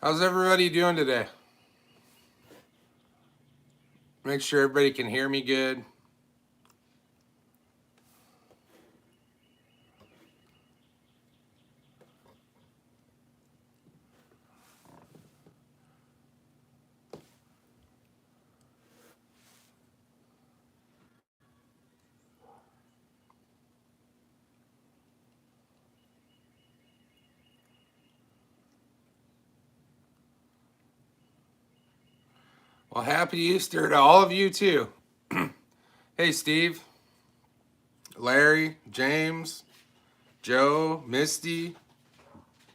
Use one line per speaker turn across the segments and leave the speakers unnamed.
How's everybody doing today? Make sure everybody can hear me good. Well, happy Easter to all of you too. Hey, Steve, Larry, James, Joe, Misty,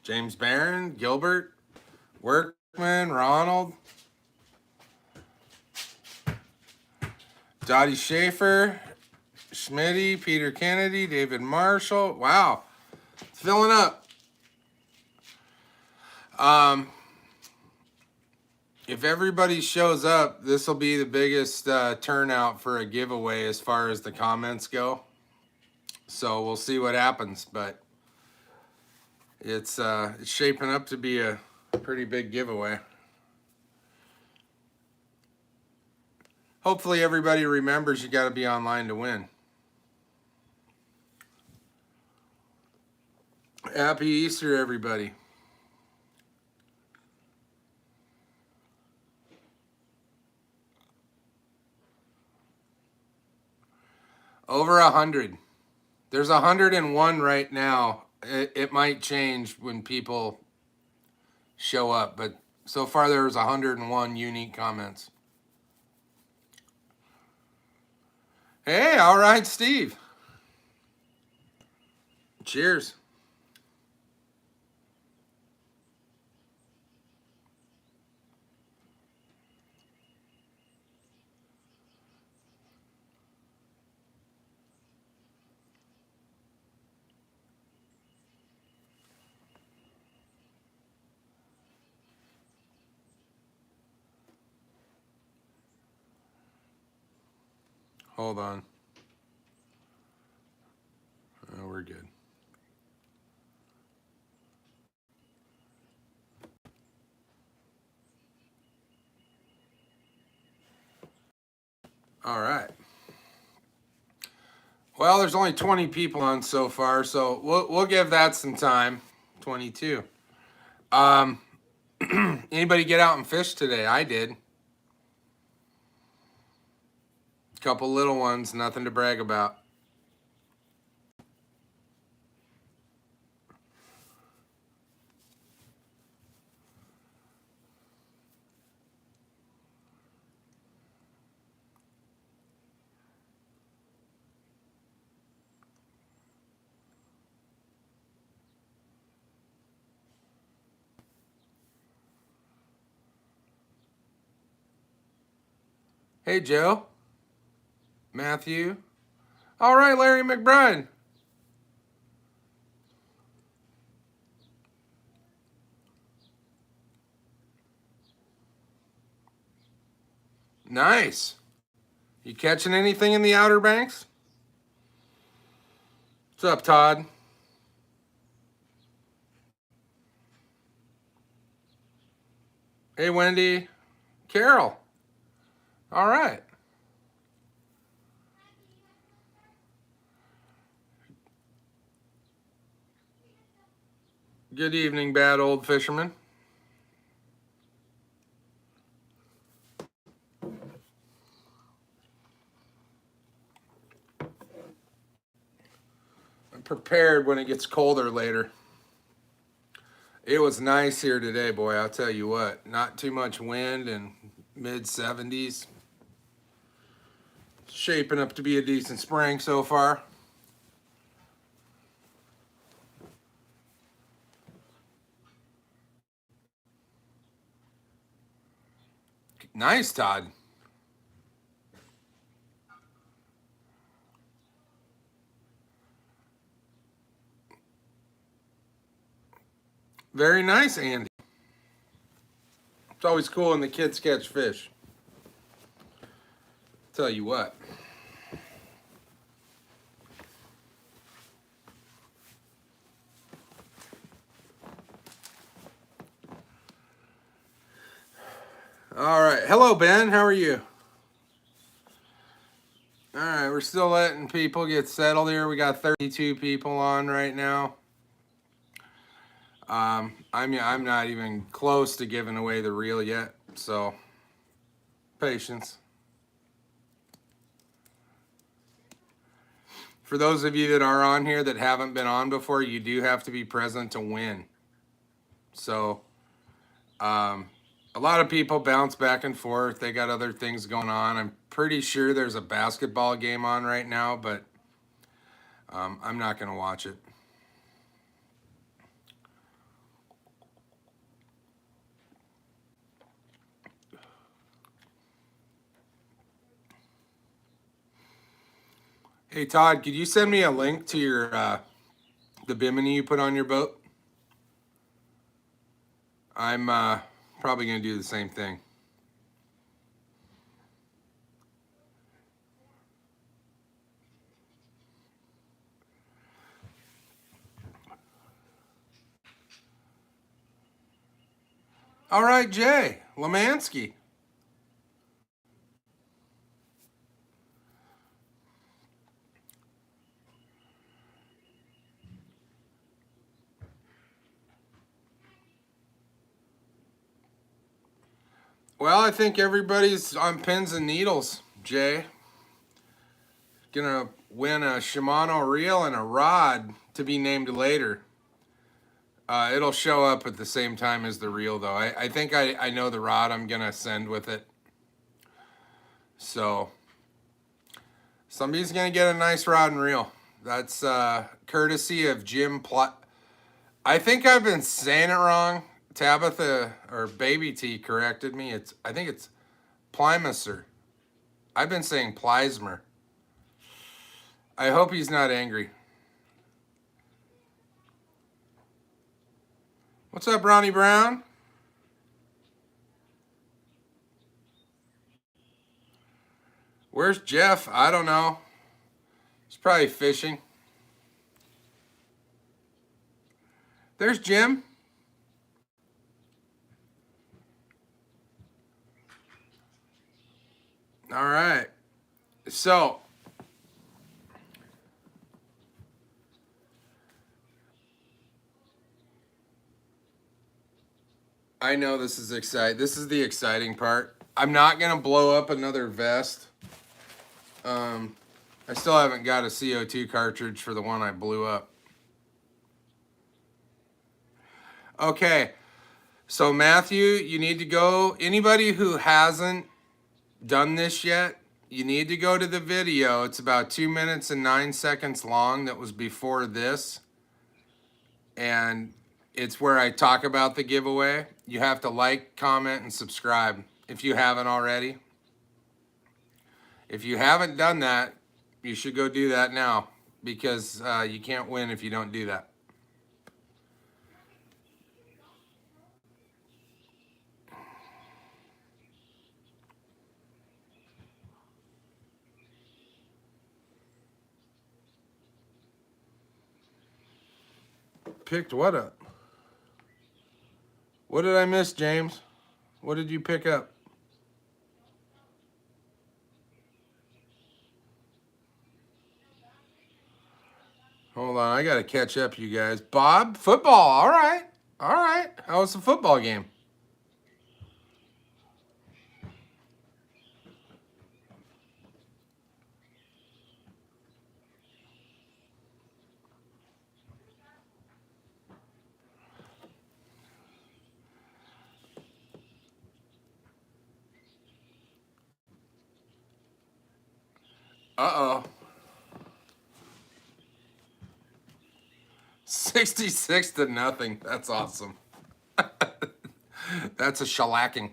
James Barron, Gilbert, Workman, Ronald, Dottie Schaefer, Schmitty, Peter Kennedy, David Marshall. Wow, it's filling up. If everybody shows up, this will be the biggest turnout for a giveaway as far as the comments go. So we'll see what happens, but it's shaping up to be a pretty big giveaway. Hopefully everybody remembers you got to be online to win. Happy Easter, everybody. Over 100. There's 101 right now. It might change when people show up, but so far there was 101 unique comments. Hey, all right, Steve. Cheers. Hold on. Oh, we're good. All right. Well, there's only 20 people on so far, so we'll give that some time. 22. Anybody get out and fish today? I did. Couple little ones, nothing to brag about. Hey, Joe. Matthew. All right, Larry McBride. Nice. You catching anything in the Outer Banks? What's up, Todd? Hey, Wendy. Carol. All right. Good evening, bad old fisherman. I'm prepared when it gets colder later. It was nice here today, boy. I'll tell you what. Not too much wind and mid 70s. Shaping up to be a decent spring so far. Nice, Todd. Very nice, Andy. It's always cool when the kids catch fish. Tell you what. All right. Hello, Ben. How are you? All right. We're still letting people get settled here. We got 32 people on right now. I'm not even close to giving away the reel yet, so patience. For those of you that are on here that haven't been on before, you do have to be present to win. So, a lot of people bounce back and forth. They got other things going on. I'm pretty sure there's a basketball game on right now, but I'm not going to watch it. Hey Todd, could you send me a link to your the bimini you put on your boat? I'm probably going to do the same thing. All right, Jay Lemansky. Well, I think everybody's on pins and needles, Jay. Gonna win a Shimano reel and a rod to be named later. It'll show up at the same time as the reel, though. I think I know the rod I'm gonna send with it. So somebody's gonna get a nice rod and reel. That's courtesy of Jim I think I've been saying it wrong. Tabitha or Baby T corrected me. I think it's Plymaser. I've been saying Plysmer. I hope he's not angry. What's up, Ronnie Brown? Where's Jeff? I don't know. He's probably fishing. There's Jim. All right. So, I know this is exciting. This is the exciting part. I'm not going to blow up another vest. I still haven't got a CO2 cartridge for the one I blew up. Okay. So, Matthew, you need to go. Anybody who hasn't done this yet, you need to go to the video. It's about 2 minutes and 9 seconds long. That was before this. And it's where I talk about the giveaway. You have to like, comment, and subscribe if you haven't already. If you haven't done that, you should go do that now because you can't win if you don't do that. Picked what up? What did I miss, James? What did you pick up? Hold on, I gotta catch up, you guys. Bob, football. All right, all right. How was the football game? Uh-oh. 66-0. That's awesome. That's a shellacking.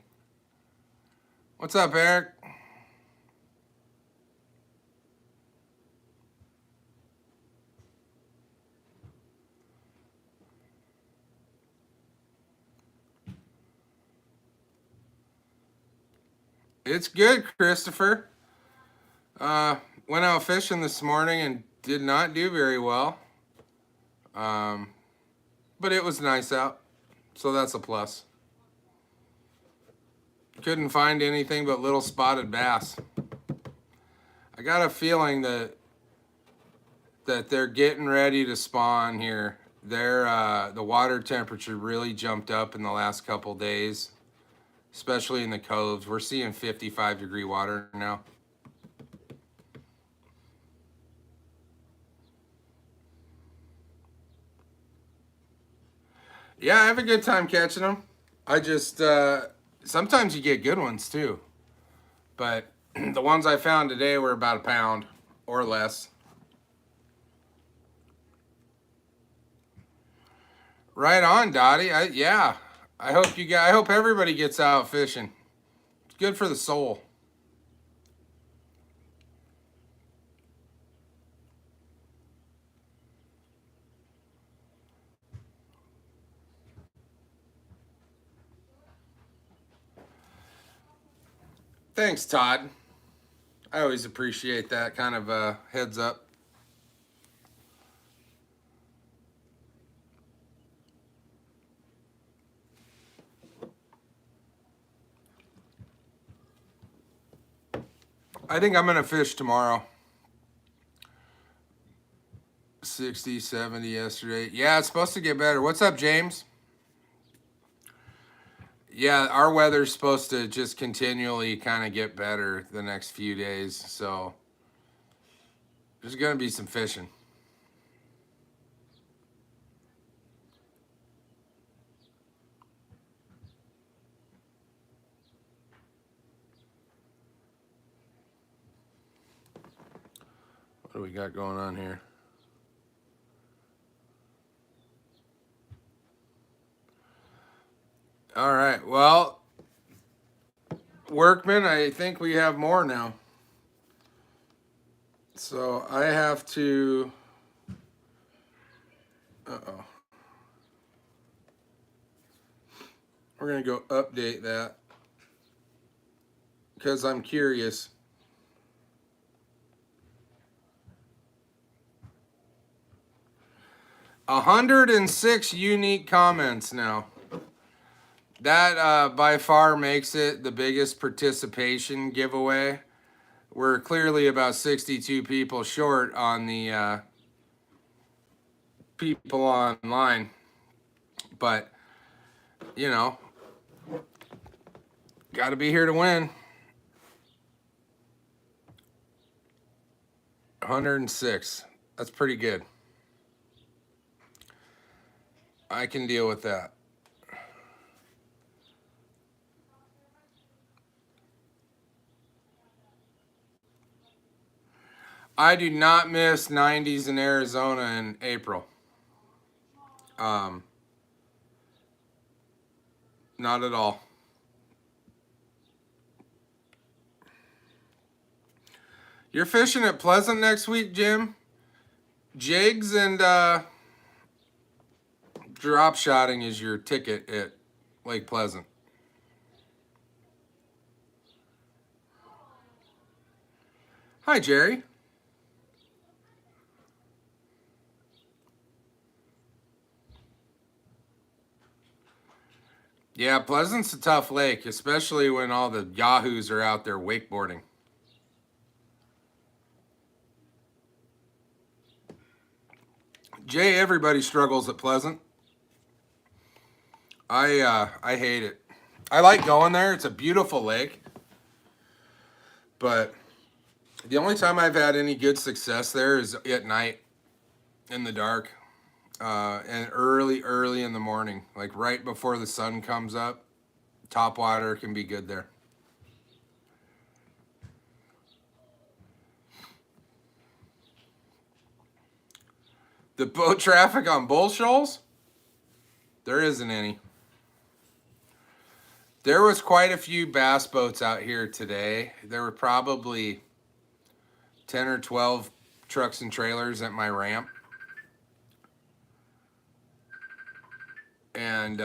What's up, Eric? It's good, Christopher. Went out fishing this morning and did not do very well. But it was nice out, so that's a plus. Couldn't find anything but little spotted bass. I got a feeling that they're getting ready to spawn here. The water temperature really jumped up in the last couple days, especially in the coves. We're seeing 55-degree water now. Yeah, I have a good time catching them. I just, sometimes you get good ones too. But the ones I found today were about a pound or less. Right on, Dottie. Yeah. I hope everybody gets out fishing. It's good for the soul. Thanks, Todd. I always appreciate that kind of heads up. I think I'm going to fish tomorrow. 60, 70 yesterday. Yeah, it's supposed to get better. What's up, James? Yeah, our weather's supposed to just continually kind of get better the next few days. So there's going to be some fishing. What do we got going on here? All right. Well, Workman, I think we have more now. So I have to... Uh-oh. We're going to go update that because I'm curious. 106 unique comments now. That by far makes it the biggest participation giveaway. We're clearly about 62 people short on the people online. But, you know, got to be here to win. 106. That's pretty good. I can deal with that. I do not miss 90s in Arizona in April. Not at all. You're fishing at Pleasant next week, Jim? Jigs and drop shotting is your ticket at Lake Pleasant. Hi, Jerry. Yeah, Pleasant's a tough lake, especially when all the yahoos are out there wakeboarding. Jay, everybody struggles at Pleasant. I hate it. I like going there. It's a beautiful lake. But the only time I've had any good success there is at night in the dark. And early in the morning, like right before the sun comes up. Top water can be good there. The boat traffic on Bull Shoals? There isn't any. There was quite a few bass boats out here today. There were probably 10 or 12 trucks and trailers at my ramp. And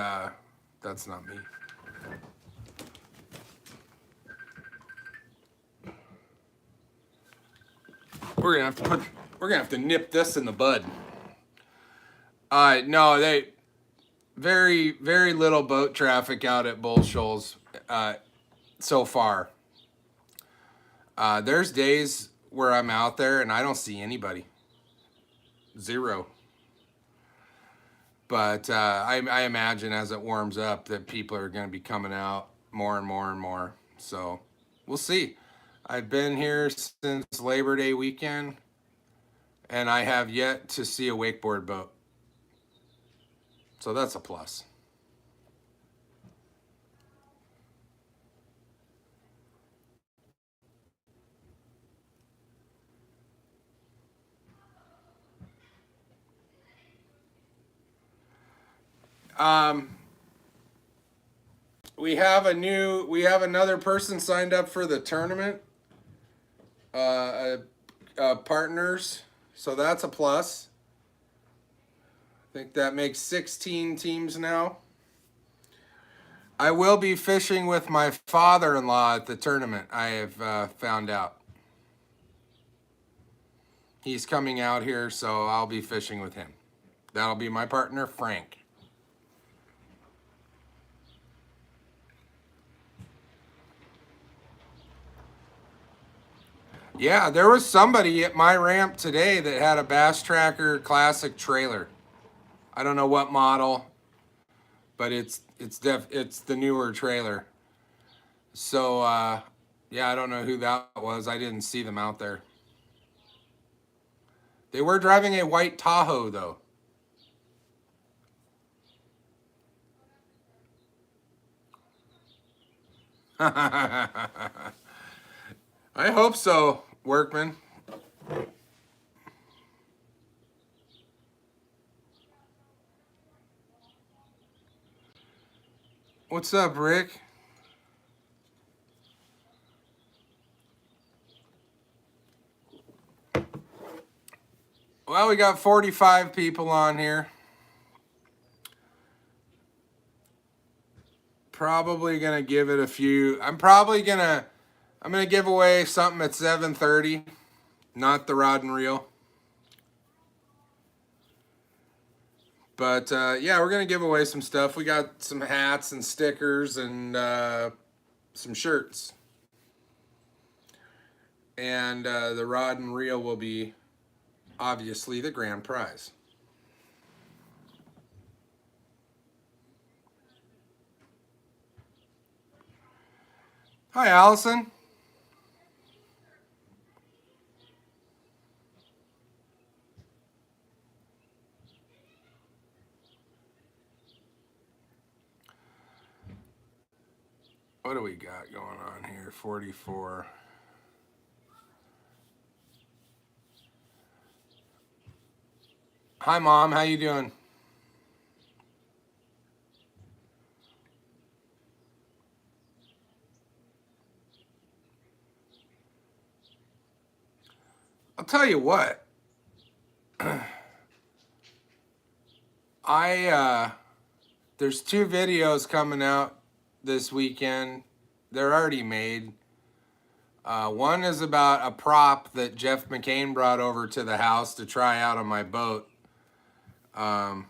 that's not me. We're gonna have to nip this in the bud. No, very little boat traffic out at Bull Shoals. so far. There's days where I'm out there and I don't see anybody. Zero. But I imagine as it warms up that people are going to be coming out more and more and more. So we'll see. I've been here since Labor Day weekend, and I have yet to see a wakeboard boat. So that's a plus. We have another person signed up for the tournament, partners. So that's a plus. I think that makes 16 teams now. I will be fishing with my father-in-law at the tournament, I have found out. He's coming out here, so I'll be fishing with him. That'll be my partner, Frank. Yeah, there was somebody at my ramp today that had a Bass Tracker Classic trailer. I don't know what model, but it's the newer trailer. So yeah, I don't know who that was. I didn't see them out there. They were driving a white Tahoe though. I hope so, Workman. What's up, Rick? Well, we got 45 people on here. Probably gonna give it a few. I'm gonna give away something at 7:30, not the rod and reel. But yeah, we're gonna give away some stuff. We got some hats and stickers and some shirts. And the rod and reel will be obviously the grand prize. Hi, Allison. What do we got going on here? 44. Hi, Mom. How you doing? I'll tell you what. There's 2 videos coming out this weekend. They're already made. One is about a prop that Jeff McCain brought over to the house to try out on my boat. And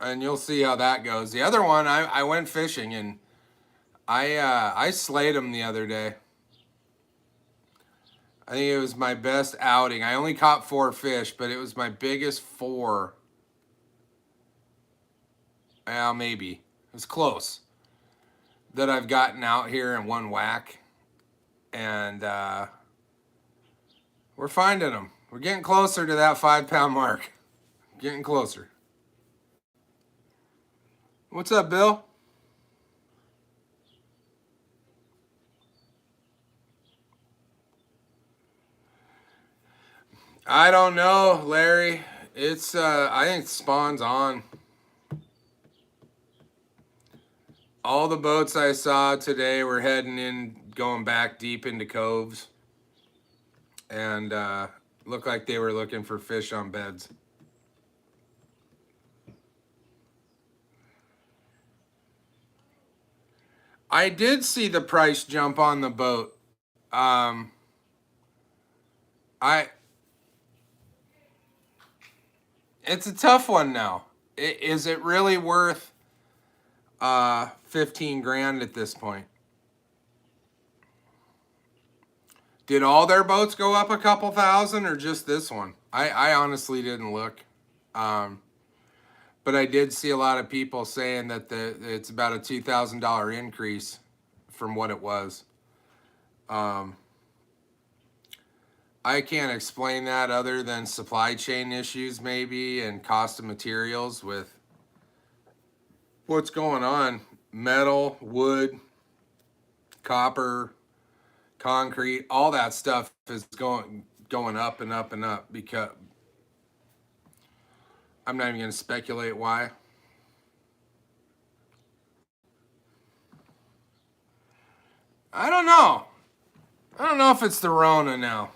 you'll see how that goes. The other one, I went fishing and I slayed him the other day. I think it was my best outing. I only caught 4 fish, but it was my biggest 4. Well, maybe. It was close. That I've gotten out here in one whack. And we're finding them. We're getting closer to that 5-pound mark. Getting closer. What's up, Bill? I don't know, Larry. It's I think spawn's on. All the boats I saw today were heading in, going back deep into coves. And looked like they were looking for fish on beds. I did see the price jump on the boat. I It's a tough one now. Is it really worth 15 grand at this point? Did all their boats go up a couple thousand or just this one? I honestly didn't look. But I did see a lot of people saying that it's about a $2,000 increase from what it was. I can't explain that other than supply chain issues maybe and cost of materials with what's going on. Metal, wood, copper, concrete, all that stuff is going up and up and up, because I'm not even going to speculate why. I don't know. I don't know if it's the Rona now.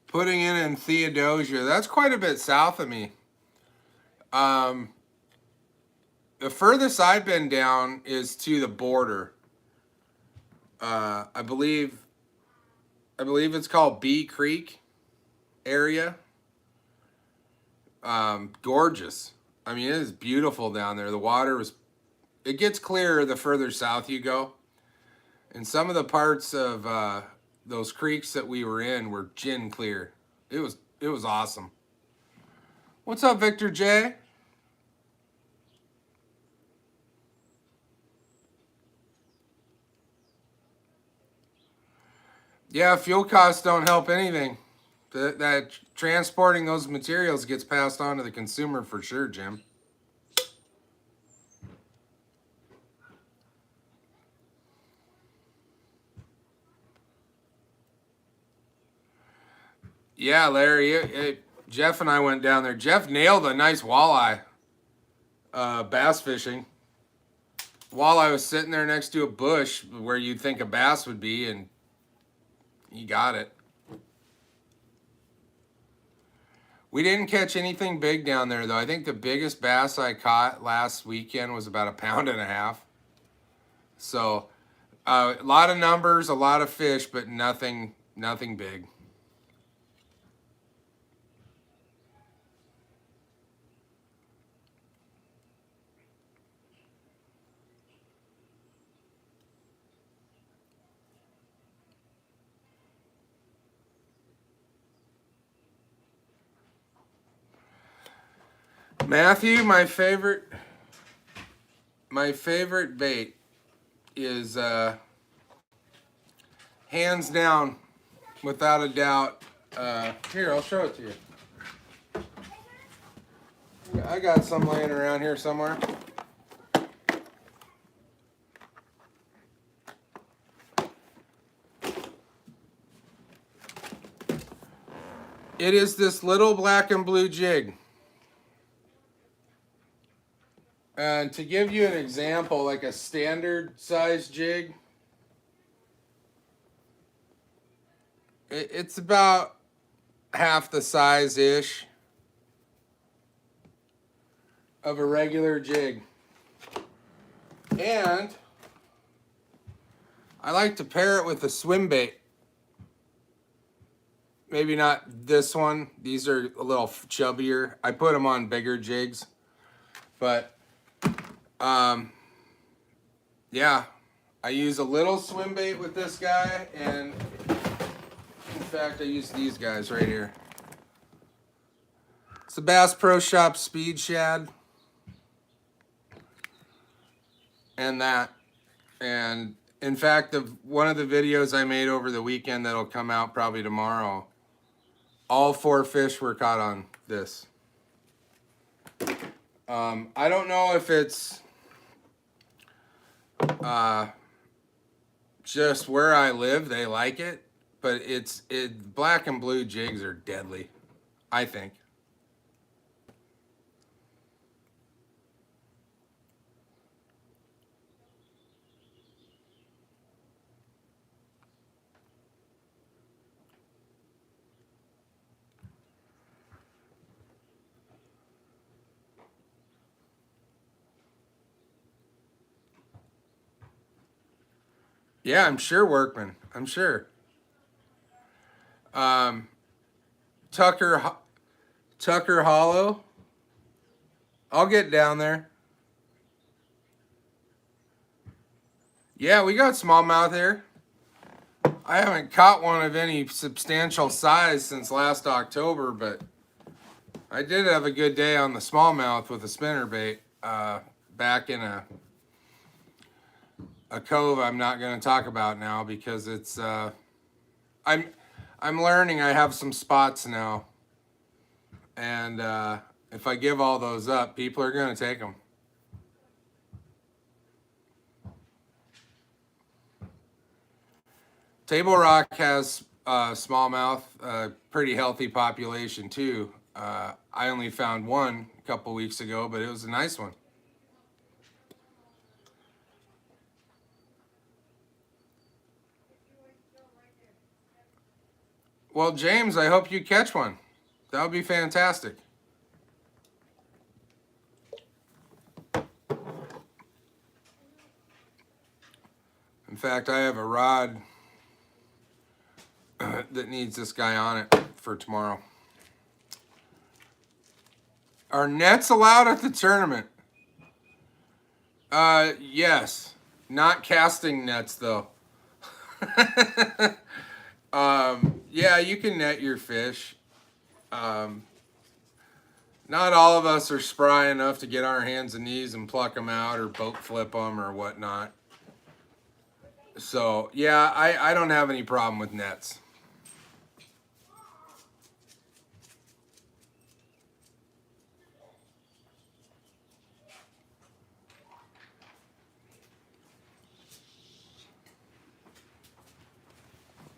Putting it in Theodosia, that's quite a bit south of me. The furthest I've been down is to the border. I believe it's called Bee Creek area. Gorgeous. I mean, it is beautiful down there. The water it gets clearer the further south you go. And some of the parts of those creeks that we were in were gin clear. It was awesome. What's up, Victor J? Yeah, fuel costs don't help anything. That transporting those materials gets passed on to the consumer for sure, Jim. Yeah, Larry, Jeff and I went down there. Jeff nailed a nice walleye bass fishing. Walleye was sitting there next to a bush where you'd think a bass would be, and he got it. We didn't catch anything big down there, though. I think the biggest bass I caught last weekend was about 1.5 pounds. So a lot of numbers, a lot of fish, but nothing big. Matthew, my favorite bait is hands down, without a doubt. Here, I'll show it to you. I got some laying around here somewhere. It is this little black and blue jig. And to give you an example, like a standard size jig, it's about half the size-ish of a regular jig. And I like to pair it with a swim bait. Maybe not this one. These are a little chubbier. I put them on bigger jigs. But, yeah. I use a little swim bait with this guy, and in fact, I use these guys right here. It's the Bass Pro Shop Speed Shad. And that. And in fact, one of the videos I made over the weekend that'll come out probably tomorrow, all 4 fish were caught on this. I don't know if it's just where I live, they like it, but black and blue jigs are deadly, I think. Yeah, I'm sure, Workman. I'm sure. Tucker Tucker Hollow. I'll get down there. Yeah, we got smallmouth here. I haven't caught one of any substantial size since last October, but I did have a good day on the smallmouth with a spinnerbait back in a cove I'm not going to talk about now because it's I'm learning I have some spots now, and if I give all those up, people are going to take them. Table Rock has smallmouth, pretty healthy population too. I only found one a couple weeks ago, but it was a nice one. Well, James, I hope you catch one. That would be fantastic. In fact, I have a rod that needs this guy on it for tomorrow. Are nets allowed at the tournament? Yes. Not casting nets, though. Yeah, you can net your fish. Not all of us are spry enough to get our hands and knees and pluck them out or boat flip them or whatnot. So, yeah, I don't have any problem with nets.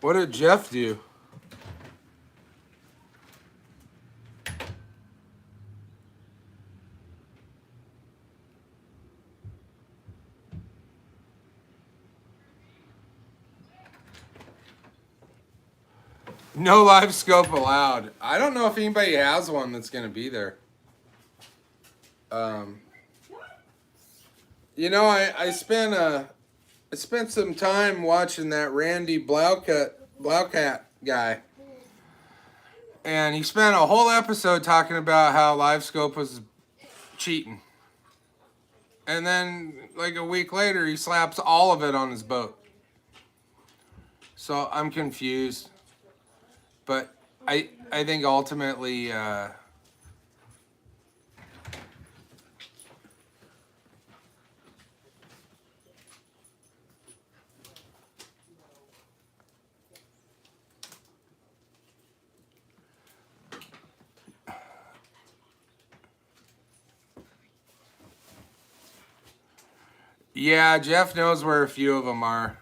What did Jeff do? No live scope allowed. I don't know if anybody has one that's going to be there. You know, I spent some time watching that Randy Blaukat guy. And he spent a whole episode talking about how live scope was cheating. And then, like a week later, he slaps all of it on his boat. So I'm confused. But I think ultimately, yeah, Jeff knows where a few of them are.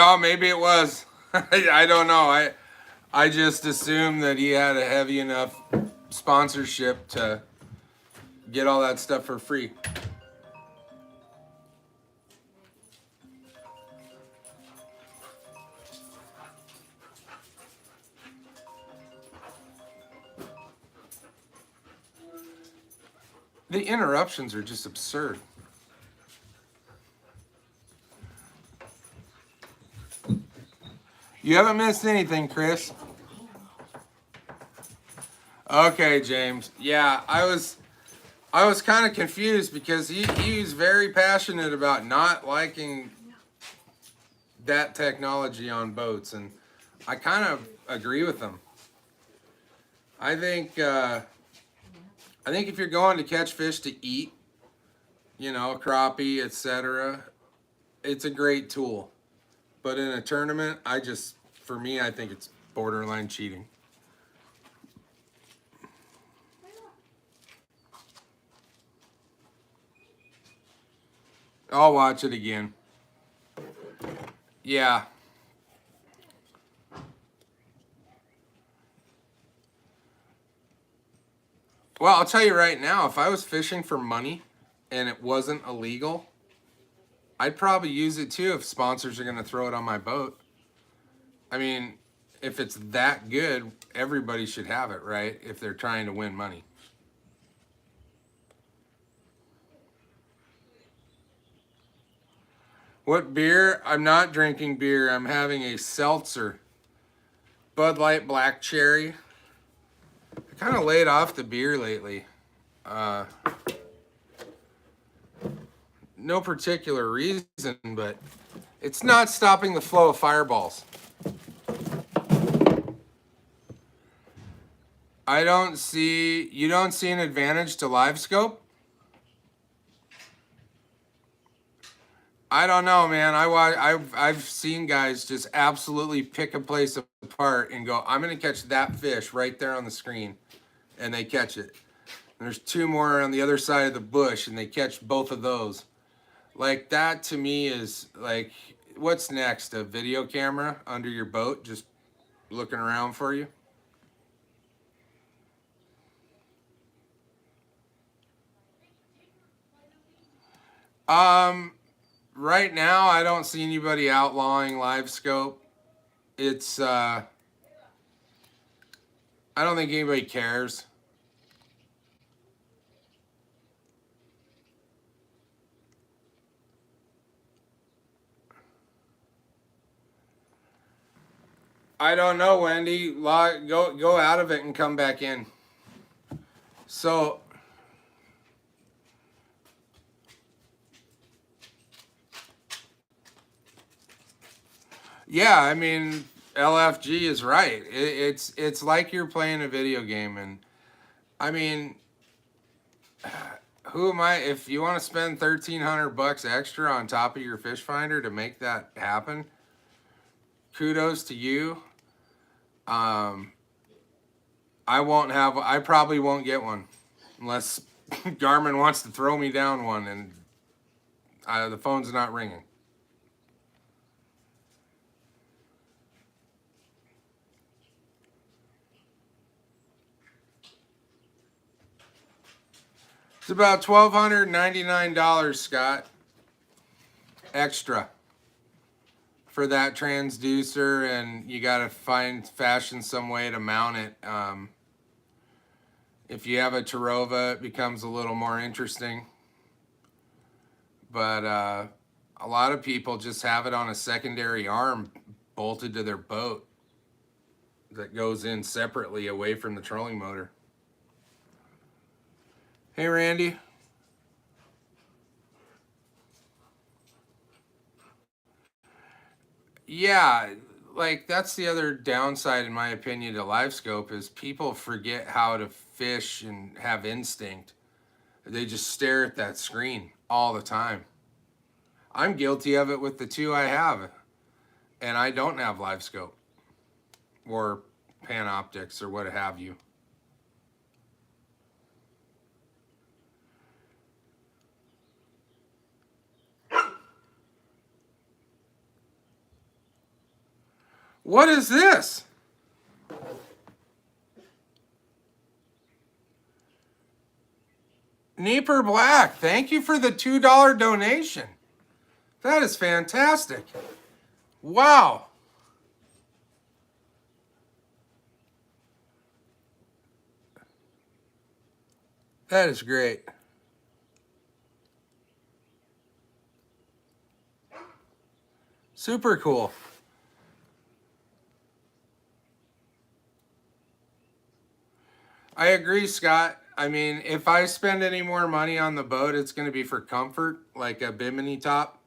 Oh, maybe it was. I don't know. I just assumed that he had a heavy enough sponsorship to get all that stuff for free. The interruptions are just absurd. You haven't missed anything, Chris. Okay, James. Yeah, I was kind of confused because he was very passionate about not liking that technology on boats, and I kind of agree with him. I think if you're going to catch fish to eat, you know, crappie, etc., it's a great tool. But in a tournament, for me, I think it's borderline cheating. I'll watch it again. Yeah. Well, I'll tell you right now, if I was fishing for money and it wasn't illegal, I'd probably use it too if sponsors are going to throw it on my boat. I mean, if it's that good, everybody should have it, right? If they're trying to win money. What beer? I'm not drinking beer. I'm having a seltzer. Bud Light Black Cherry. I kind of laid off the beer lately. No particular reason, but it's not stopping the flow of fireballs. You don't see an advantage to live scope? I don't know, man. I've seen guys just absolutely pick a place apart and go, I'm gonna catch that fish right there on the screen, and they catch it. And there's two more on the other side of the bush, and they catch both of those. Like, that to me is like, what's next? A video camera under your boat, just looking around for you? Right now, I don't see anybody outlawing live scope. It's I don't think anybody cares. I don't know, Wendy. Go out of it and come back in. So, yeah, I mean, LFG is right. It's like you're playing a video game, and I mean, who am I? If you want to spend $1,300 extra on top of your fish finder to make that happen, kudos to you. I probably won't get one unless Garmin wants to throw me down one, and the phone's not ringing. It's about $1,299, Scott, extra for that transducer, and you got to fashion some way to mount it. If you have a Tarova, it becomes a little more interesting. But a lot of people just have it on a secondary arm bolted to their boat that goes in separately away from the trolling motor. Hey, Randy. Yeah, like that's the other downside, in my opinion, to live scope is people forget how to fish and have instinct. They just stare at that screen all the time. I'm guilty of it with the two I have, and I don't have live scope or Panoptics or what have you. What is this? Neeper Black, thank you for the $2 donation. That is fantastic. Wow. That is great. Super cool. I agree, Scott. I mean, if I spend any more money on the boat, it's going to be for comfort, like a bimini top.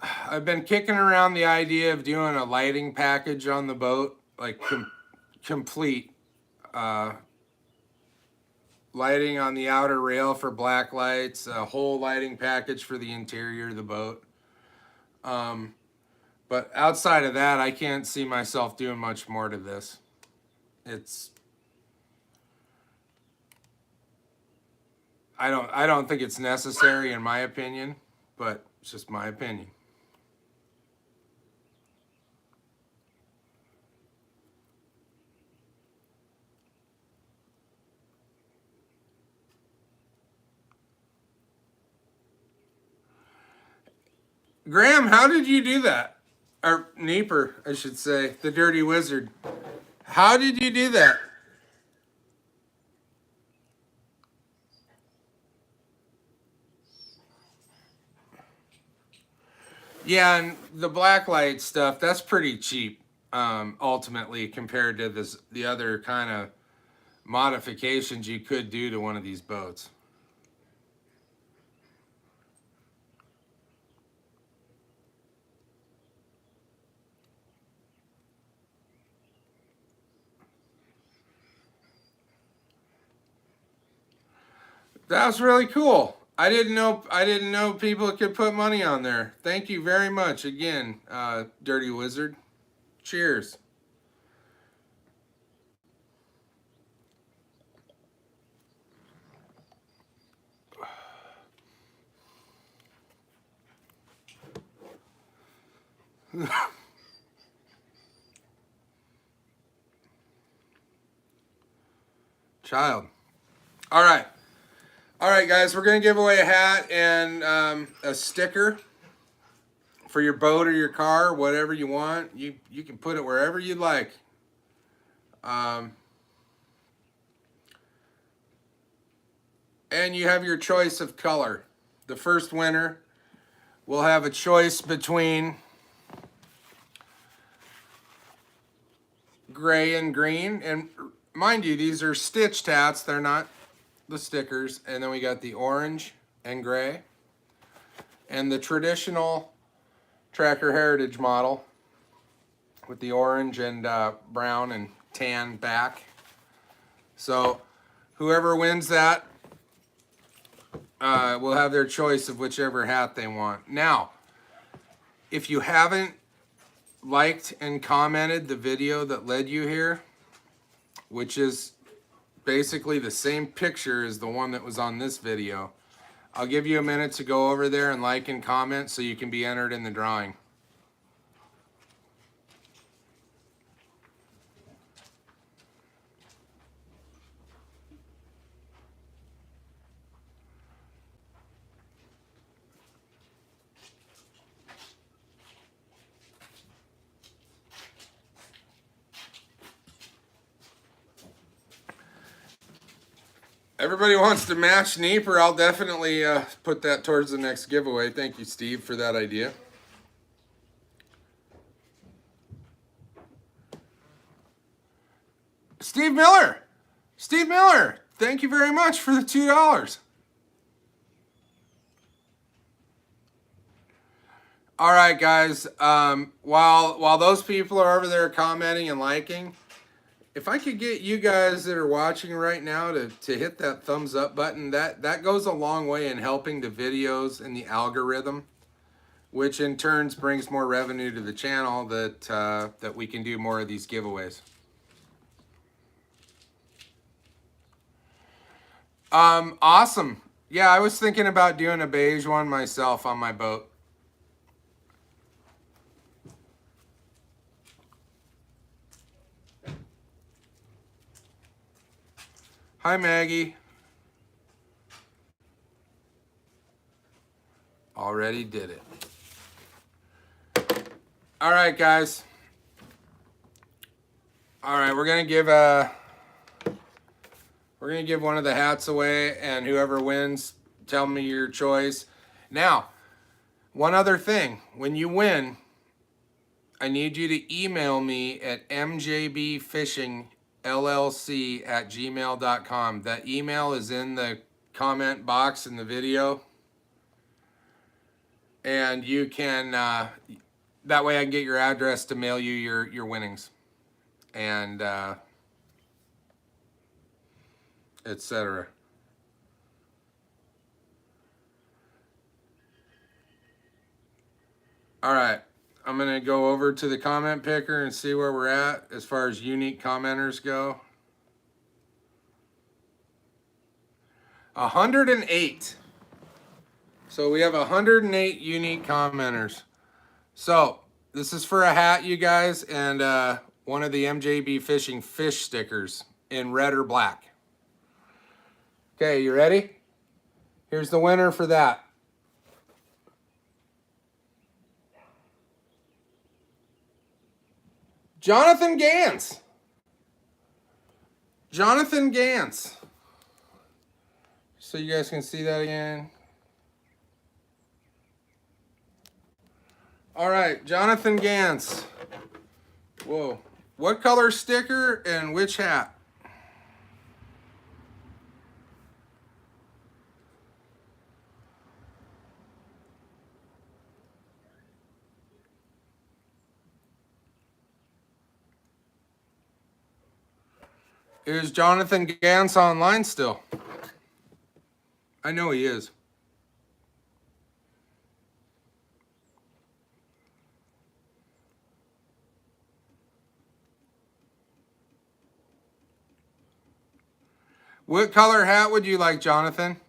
I've been kicking around the idea of doing a lighting package on the boat, like complete lighting on the outer rail for black lights, a whole lighting package for the interior of the boat. But outside of that, I can't see myself doing much more to this. I don't think it's necessary in my opinion, but it's just my opinion. Graham, how did you do that? Or Neeper, I should say, the Dirty Wizard. How did you do that? Yeah, and the blacklight stuff, that's pretty cheap, ultimately, compared to the other kind of modifications you could do to one of these boats. That was really cool. I didn't know people could put money on there. Thank you very much again, Dirty Wizard. Cheers. Child. All right. All right, guys, we're going to give away a hat and a sticker for your boat or your car, whatever you want. You can put it wherever you'd like. And you have your choice of color. The first winner will have a choice between gray and green. And mind you, these are stitched hats. They're not the stickers. And then we got the orange and gray. And the traditional Tracker Heritage model with the orange and brown and tan back. So whoever wins that will have their choice of whichever hat they want. Now, if you haven't liked and commented the video that led you here, which is basically the same picture as the one that was on this video, I'll give you a minute to go over there and like and comment so you can be entered in the drawing. Everybody wants to match Neeper. I'll definitely put that towards the next giveaway. Thank you, Steve, for that idea. Steve Miller. Steve Miller, thank you very much for the $2. All right, guys. While those people are over there commenting and liking, if I could get you guys that are watching right now to hit that thumbs up button, that goes a long way in helping the videos and the algorithm, which in turns brings more revenue to the channel that we can do more of these giveaways. Awesome. Yeah, I was thinking about doing a beige one myself on my boat. Hi, Maggie. Already did it. All right, guys. All right, we're gonna give one of the hats away, and whoever wins, tell me your choice. Now, one other thing: when you win, I need you to email me at mjbfishingllc@gmail.com. That email is in the comment box in the video, and you can that way I can get your address to mail you your winnings, and etc. All right, I'm gonna go over to the comment picker and see where we're at as far as unique commenters go. 108. So we have 108 unique commenters. So this is for a hat, you guys, and one of the MJB Fishing fish stickers in red or black. Okay, you ready? Here's the winner for that. Jonathan Gantz. Jonathan Gantz. So you guys can see that again. All right, Jonathan Gans. Whoa. What color sticker and which hat? Is Jonathan Gans online still? I know he is. What color hat would you like, Jonathan?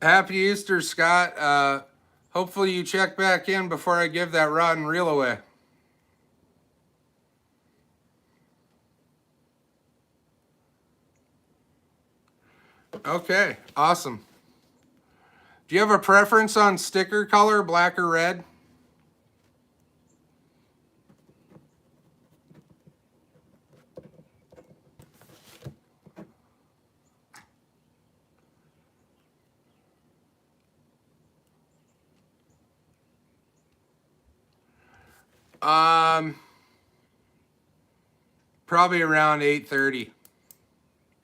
Happy Easter, Scott. Hopefully you check back in before I give that rod and reel away. Okay, awesome. Do you have a preference on sticker color, black or red? Probably around 8:30.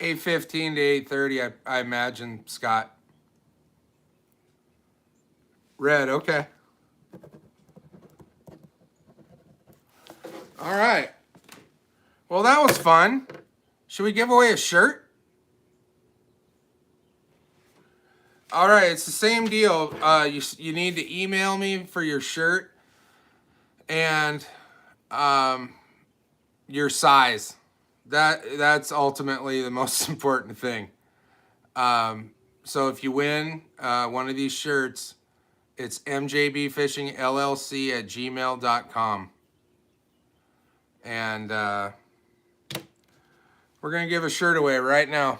8:15 to 8:30, I imagine, Scott. Red, okay. All right. Well, that was fun. Should we give away a shirt? All right, it's the same deal. You need to email me for your shirt and your size. That's ultimately the most important thing. So if you win one of these shirts, it's mjbfishingllc@gmail.com. And we're going to give a shirt away right now.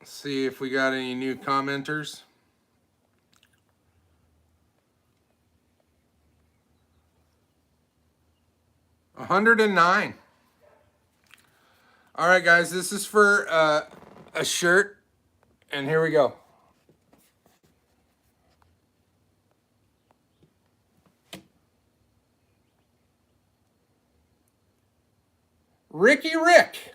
See if we got any new commenters. $109. All right, guys, this is for a shirt, and here we go. Ricky Rick,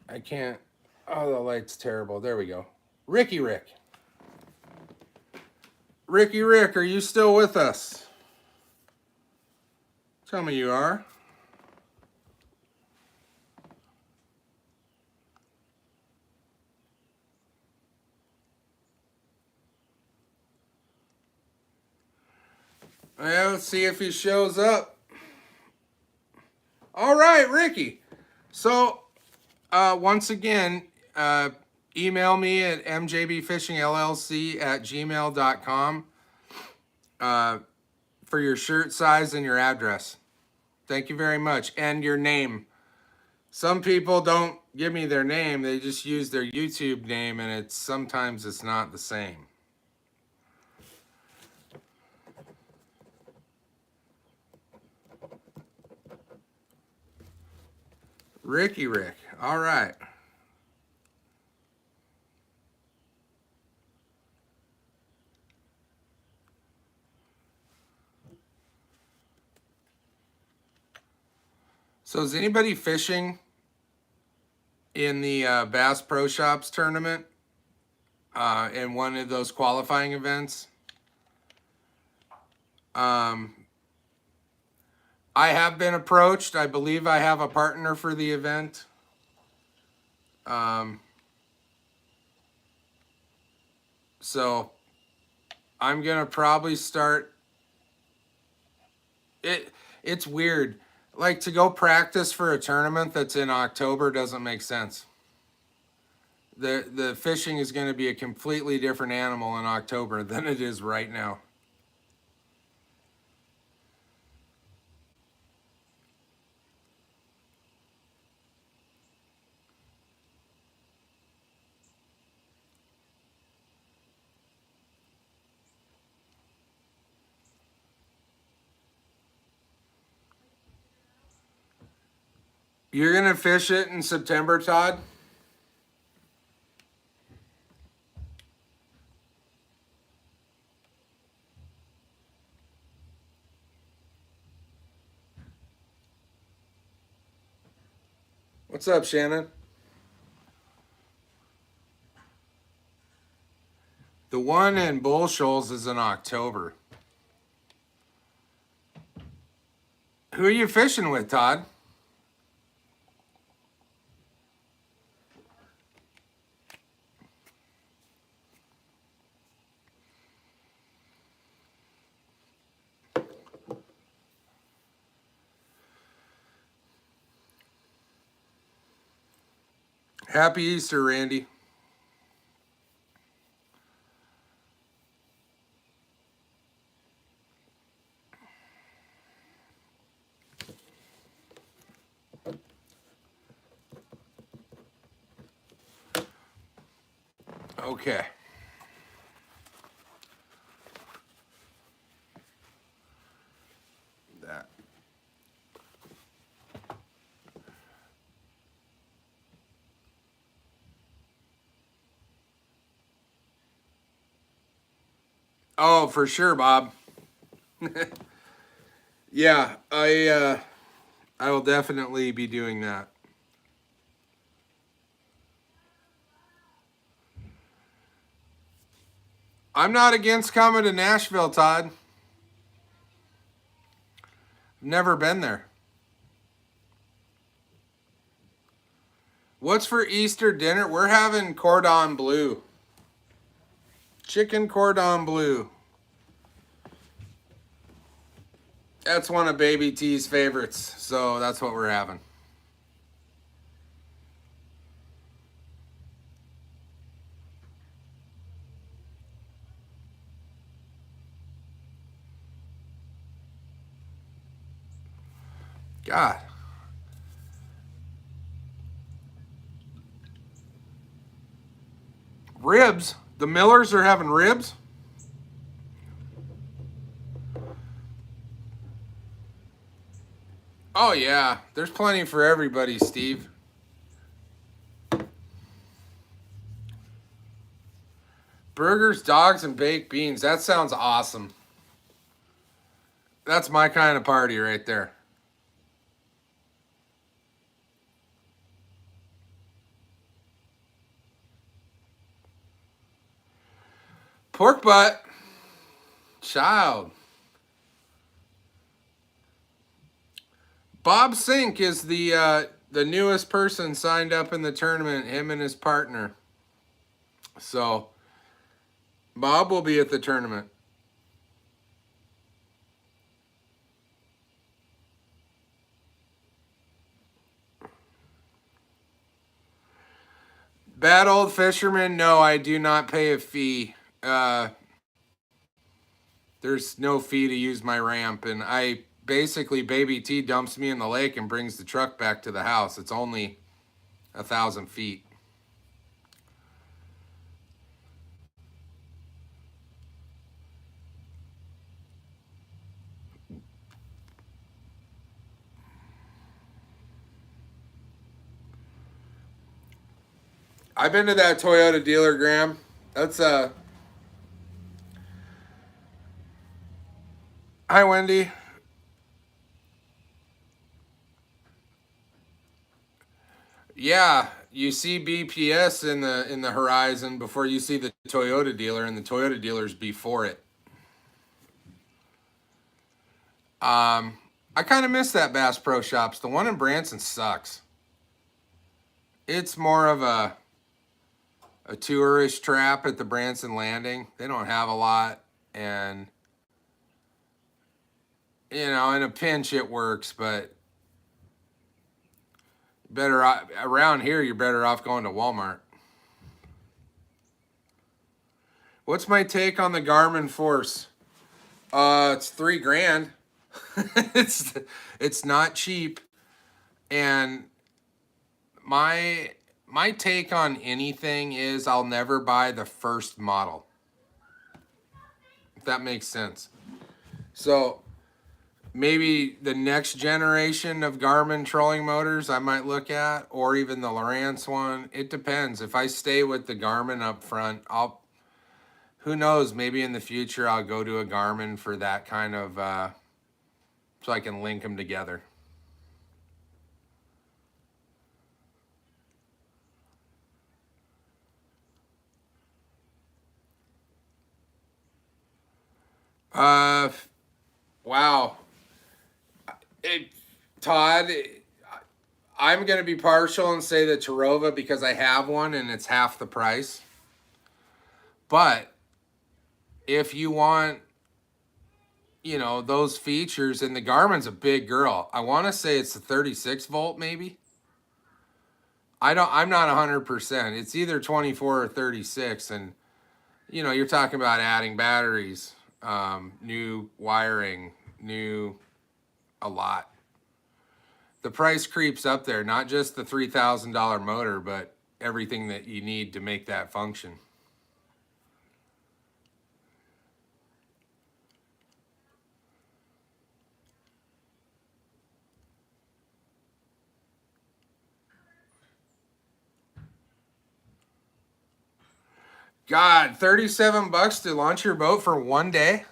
I can't. Oh, the light's terrible. There we go. Ricky Rick, are you still with us? Tell me you are. Yeah, let's see if he shows up. All right, Ricky. So, once again, email me at mjbfishingllc@gmail.com for your shirt size and your address. Thank you very much. And your name. Some people don't give me their name. They just use their YouTube name, and sometimes it's not the same. Ricky Rick. All right. So is anybody fishing in the Bass Pro Shops tournament in one of those qualifying events? I have been approached. I believe I have a partner for the event. So I'm gonna probably start it. It's weird. Like, to go practice for a tournament that's in October doesn't make sense. The fishing is going to be a completely different animal in October than it is right now. You're going to fish it in September, Todd? What's up, Shannon? The one in Bull Shoals is in October. Who are you fishing with, Todd? Happy Easter, Randy. Okay. That. Oh, for sure, Bob. Yeah, I will definitely be doing that. I'm not against coming to Nashville, Todd. Never been there. What's for Easter dinner? We're having cordon bleu. Chicken cordon bleu. That's one of Baby T's favorites, so that's what we're having. God. Ribs? The Millers are having ribs? Oh, yeah. There's plenty for everybody, Steve. Burgers, dogs, and baked beans. That sounds awesome. That's my kind of party right there. Pork butt. Child. Bob Sink is the newest person signed up in the tournament, him and his partner. So Bob will be at the tournament. Bad old fisherman, no, I do not pay a fee. There's no fee to use my ramp, and I basically Baby T dumps me in the lake and brings the truck back to the house. It's only 1,000 feet. I've been to that Toyota dealer, Graham. That's Hi, Wendy. Yeah, you see BPS in the horizon before you see the Toyota dealer, and the Toyota dealer's before it. I kind of miss that Bass Pro Shops. The one in Branson sucks. It's more of a tourist trap at the Branson Landing. They don't have a lot, and you know, in a pinch it works, but better around here you're better off going to Walmart. What's my take on the Garmin Force? It's $3,000. it's it's not cheap, and my take on anything is I'll never buy the first model. If that makes sense. So maybe the next generation of Garmin trolling motors I might look at, or even the Lowrance one. It depends. If I stay with the Garmin up front, who knows, maybe in the future I'll go to a Garmin for that kind of, so I can link them together. Wow. It, Todd, I'm going to be partial and say the Tarova because I have one and it's half the price. But if you want, those features, and the Garmin's a big girl. I want to say it's a 36 volt maybe. I'm not 100%. It's either 24 or 36, and you're talking about adding batteries, new wiring, a lot. The price creeps up there, not just the $3,000 motor, but everything that you need to make that function. God, 37 bucks to launch your boat for one day?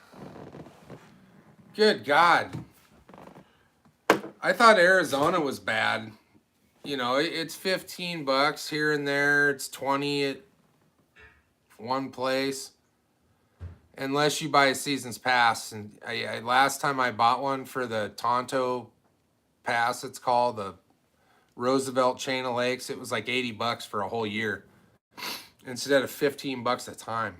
Good God. I thought Arizona was bad. It's 15 bucks here and there. It's 20 at one place. Unless you buy a season's pass. And last time I bought one for the Tonto Pass, it's called the Roosevelt Chain of Lakes, it was like 80 bucks for a whole year instead of 15 bucks a time.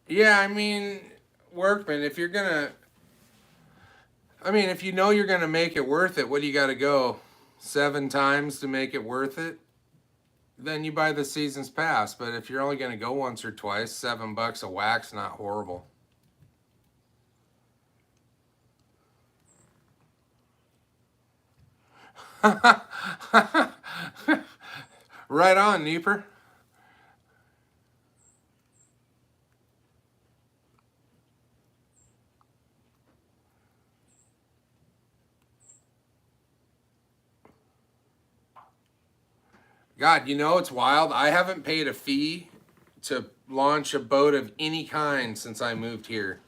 Yeah, I mean, workman, if you're gonna, if you're gonna make it worth it, what do you got to go 7 times to make it worth it? Then you buy the season's pass. But if you're only gonna go once or twice, 7 bucks a whack's not horrible. Right on, Neeper. God, it's wild. I haven't paid a fee to launch a boat of any kind since I moved here.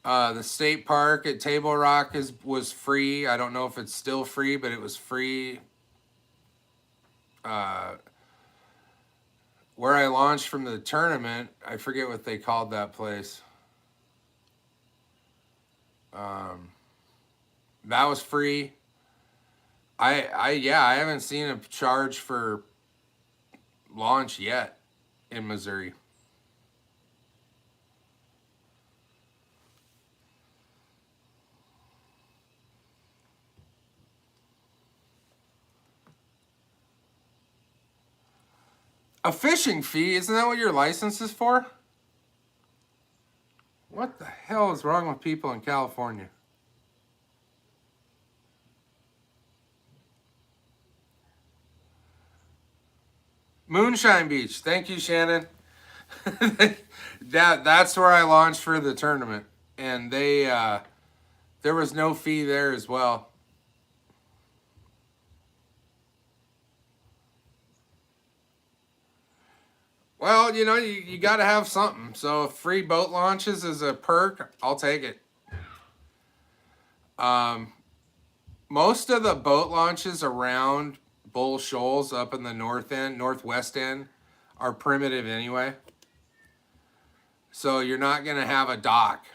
The state park at Table Rock was free. I don't know if it's still free, but it was free. Where I launched from the tournament, I forget what they called that place. That was free. I haven't seen a charge for launch yet in Missouri. A fishing fee? Isn't that what your license is for? What the hell is wrong with people in California? Moonshine Beach. Thank you, Shannon. That's where I launched for the tournament, and there was no fee there as well. Well, you got to have something. So if free boat launches is a perk, I'll take it. Most of the boat launches around Bull Shoals up in the northwest end are primitive anyway. So you're not going to have a dock.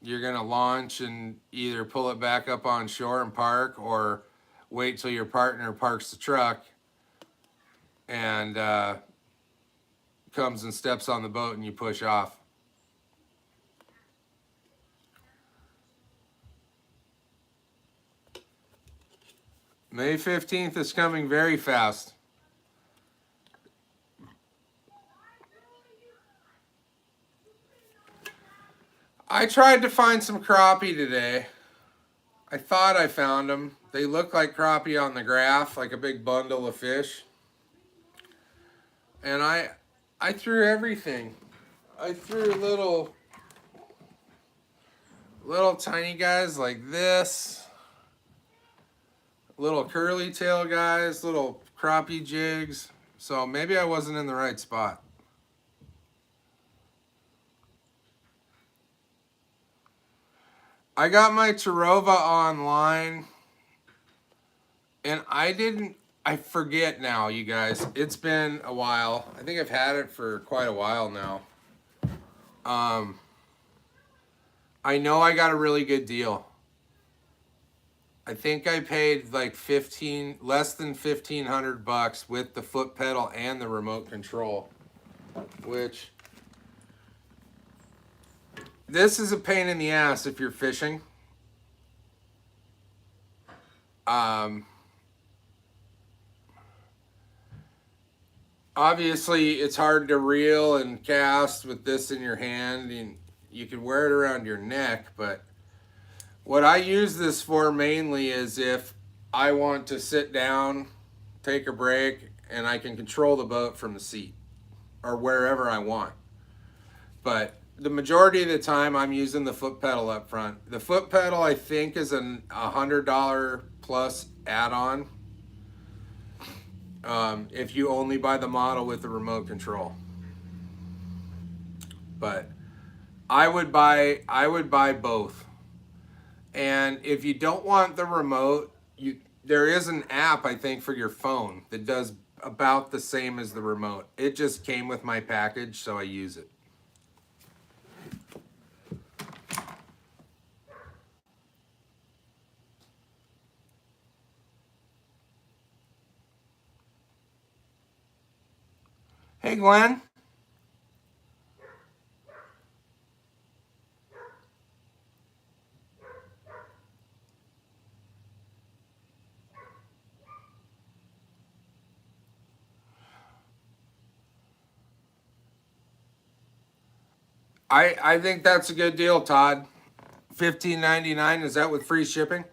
you're going to launch and either pull it back up on shore and park, or wait till your partner parks the truck and comes and steps on the boat and you push off. May 15th is coming very fast. I tried to find some crappie today. I thought I found them. They look like crappie on the graph, like a big bundle of fish. And I threw everything. I threw little tiny guys like this, little curly tail guys, little crappie jigs. So maybe I wasn't in the right spot. I got my Tarova online, and I forget now, you guys. It's been a while. I think I've had it for quite a while now. I know I got a really good deal. I think I paid like less than $1,500 with the foot pedal and the remote control, which this is a pain in the ass if you're fishing. Obviously, it's hard to reel and cast with this in your hand, and you can wear it around your neck, but what I use this for mainly is if I want to sit down, take a break, and I can control the boat from the seat or wherever I want. But the majority of the time, I'm using the foot pedal up front. The foot pedal, I think, is a $100 plus add-on if you only buy the model with the remote control. But I would buy both. And if you don't want the remote, there is an app, I think, for your phone that does about the same as the remote. It just came with my package, so I use it. Hey, Glenn. I think that's a good deal, Todd. $15.99, is that with free shipping?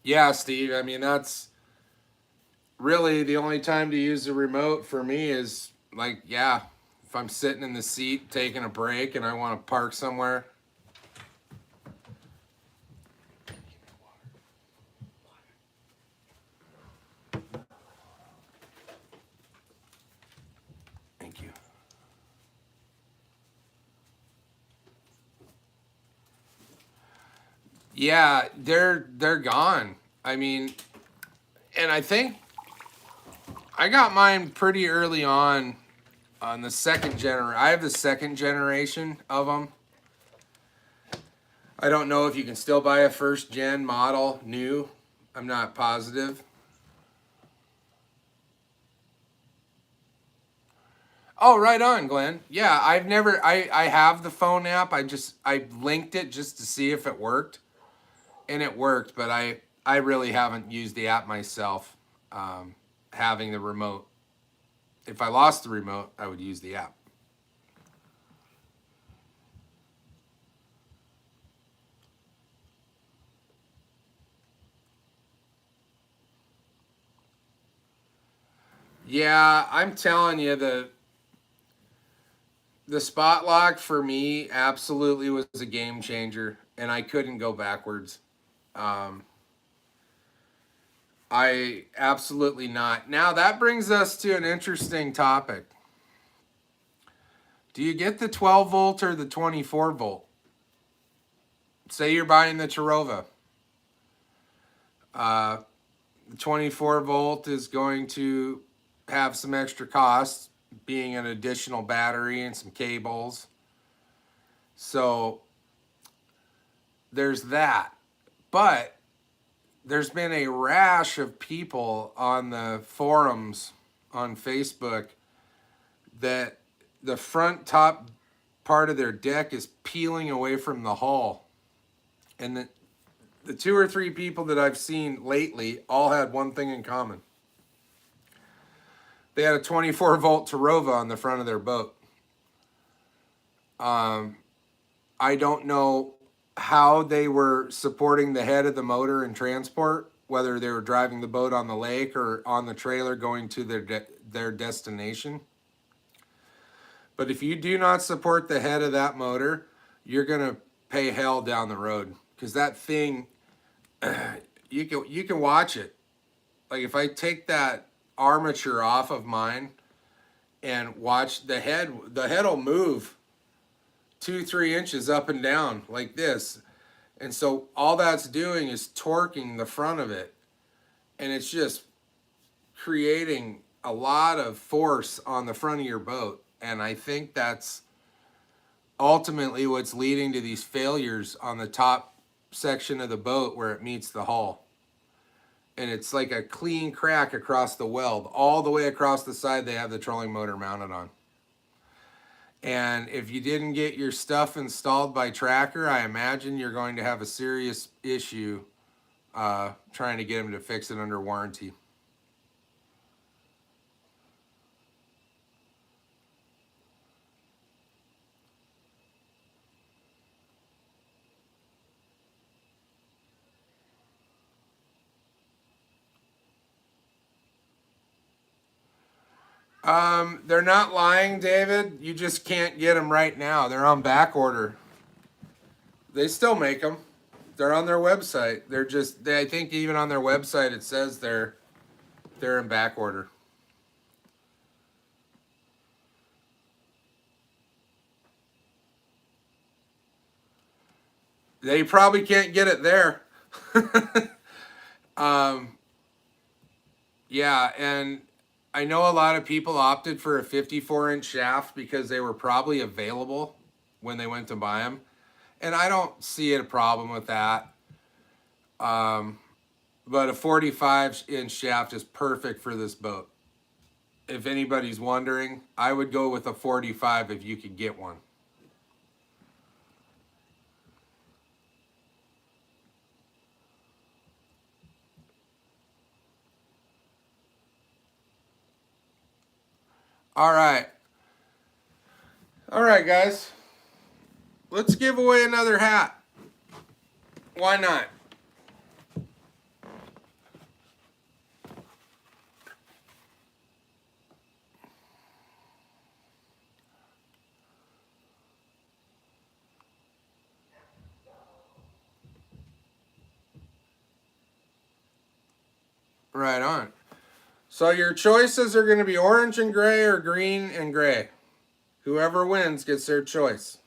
Yeah, Steve. I mean, that's really the only time to use the remote for me is like, yeah, if I'm sitting in the seat taking a break and I want to park somewhere. Thank you. Yeah, they're gone. I mean, and I think I got mine pretty early on the second generation. I have the second generation of them. I don't know if you can still buy a first gen model new. I'm not positive. Oh, right on, Glenn. Yeah, I have the phone app. I linked it just to see if it worked, and it worked, but I really haven't used the app myself, having the remote. If I lost the remote, I would use the app. Yeah, I'm telling you, the spot lock for me absolutely was a game changer, and I couldn't go backwards. Um, I absolutely not. Now that brings us to an interesting topic. Do you get the 12 volt or the 24 volt? Say you're buying the Tarova. The 24 volt is going to have some extra costs, being an additional battery and some cables. So there's that. But there's been a rash of people on the forums on Facebook that the front top part of their deck is peeling away from the hull. And the 2 or 3 people that I've seen lately all had one thing in common. They had a 24 volt Tarova on the front of their boat. I don't know how they were supporting the head of the motor in transport, whether they were driving the boat on the lake or on the trailer going to their destination. But if you do not support the head of that motor, you're going to pay hell down the road, because that thing, you can watch it. Like if I take that armature off of mine and watch the head will move 2-3 inches up and down like this. And so all that's doing is torquing the front of it, and it's just creating a lot of force on the front of your boat. And I think that's ultimately what's leading to these failures on the top section of the boat where it meets the hull. And it's like a clean crack across the weld. All the way across the side they have the trolling motor mounted on. And if you didn't get your stuff installed by Tracker, I imagine you're going to have a serious issue trying to get them to fix it under warranty. They're not lying, David. You just can't get them right now. They're on back order. They still make them. They're on their website. I think even on their website it says they're in back order. They probably can't get it there. Yeah, and I know a lot of people opted for a 54-inch shaft because they were probably available when they went to buy them. And I don't see a problem with that. But a 45-inch shaft is perfect for this boat. If anybody's wondering, I would go with a 45 if you could get one. All right. All right, guys. Let's give away another hat. Why not? Right on. So your choices are going to be orange and gray or green and gray. Whoever wins gets their choice.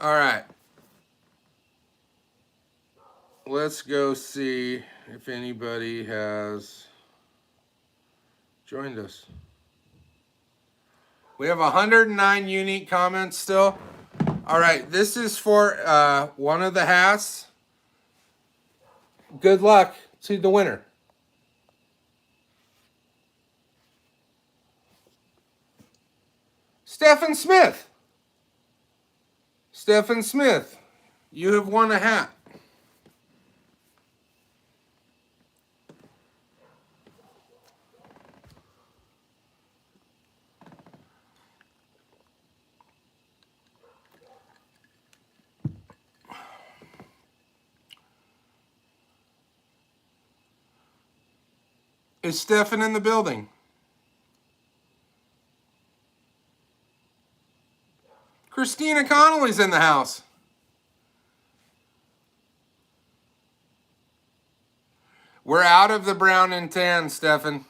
All right. Let's go see if anybody has joined us. We have 109 unique comments still. All right, this is for one of the hats. Good luck to the winner. Stephen Smith. Stephen Smith, you have won a hat. Is Stephen in the building? Christina Connolly's in the house. We're out of the brown and tan, Stephen.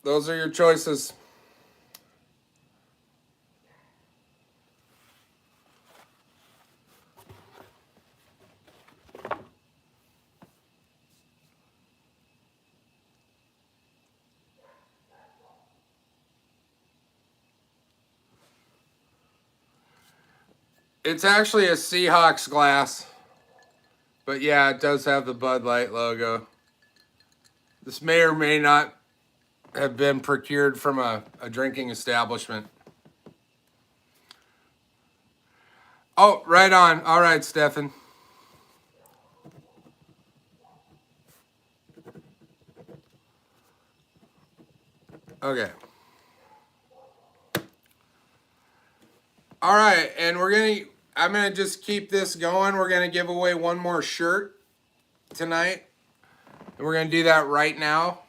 Those are your choices. It's actually a Seahawks glass. But yeah, it does have the Bud Light logo. This may or may not have been procured from a drinking establishment. Oh, right on. All right, Stefan. Okay. All right, and I'm gonna just keep this going. We're gonna give away one more shirt tonight. And we're gonna do that right now.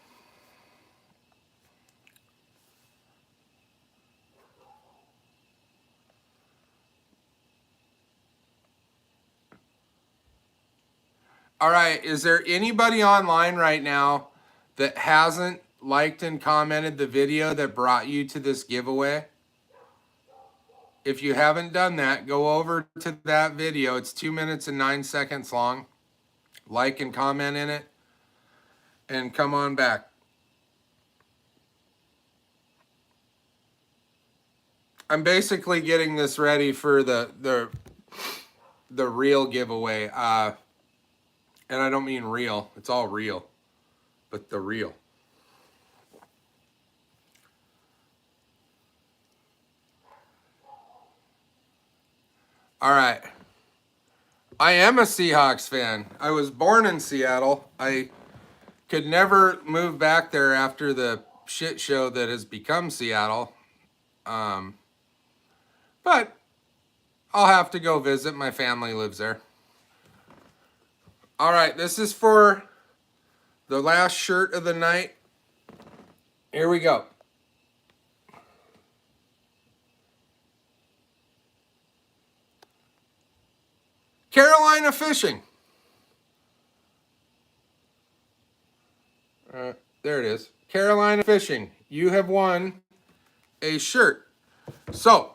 All right, is there anybody online right now that hasn't liked and commented the video that brought you to this giveaway? If you haven't done that, go over to that video. It's 2 minutes and 9 seconds long. Like and comment in it, and come on back. I'm basically getting this ready for the real giveaway. And I don't mean real. It's all real. But the real. All right. I am a Seahawks fan. I was born in Seattle. I could never move back there after the shit show that has become Seattle. But I'll have to go visit. My family lives there. All right, this is for the last shirt of the night. Here we go. Carolina Fishing. There it is. Carolina Fishing. You have won a shirt. So,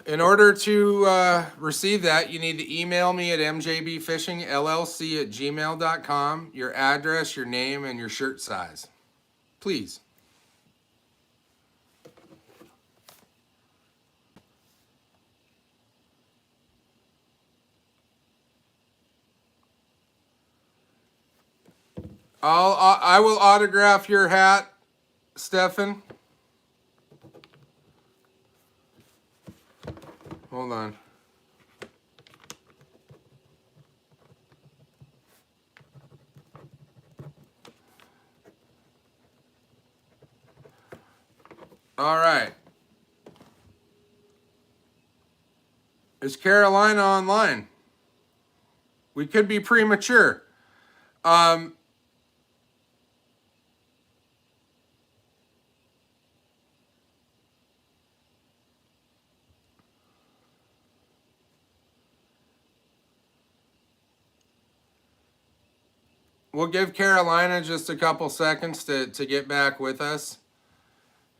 in order to receive that, you need to email me at mjbfishingllc@gmail.com, your address, your name, and your shirt size. Please. I will autograph your hat, Stefan. Hold on. All right. Is Carolina online? We could be premature. We'll give Carolina just a couple seconds to get back with us.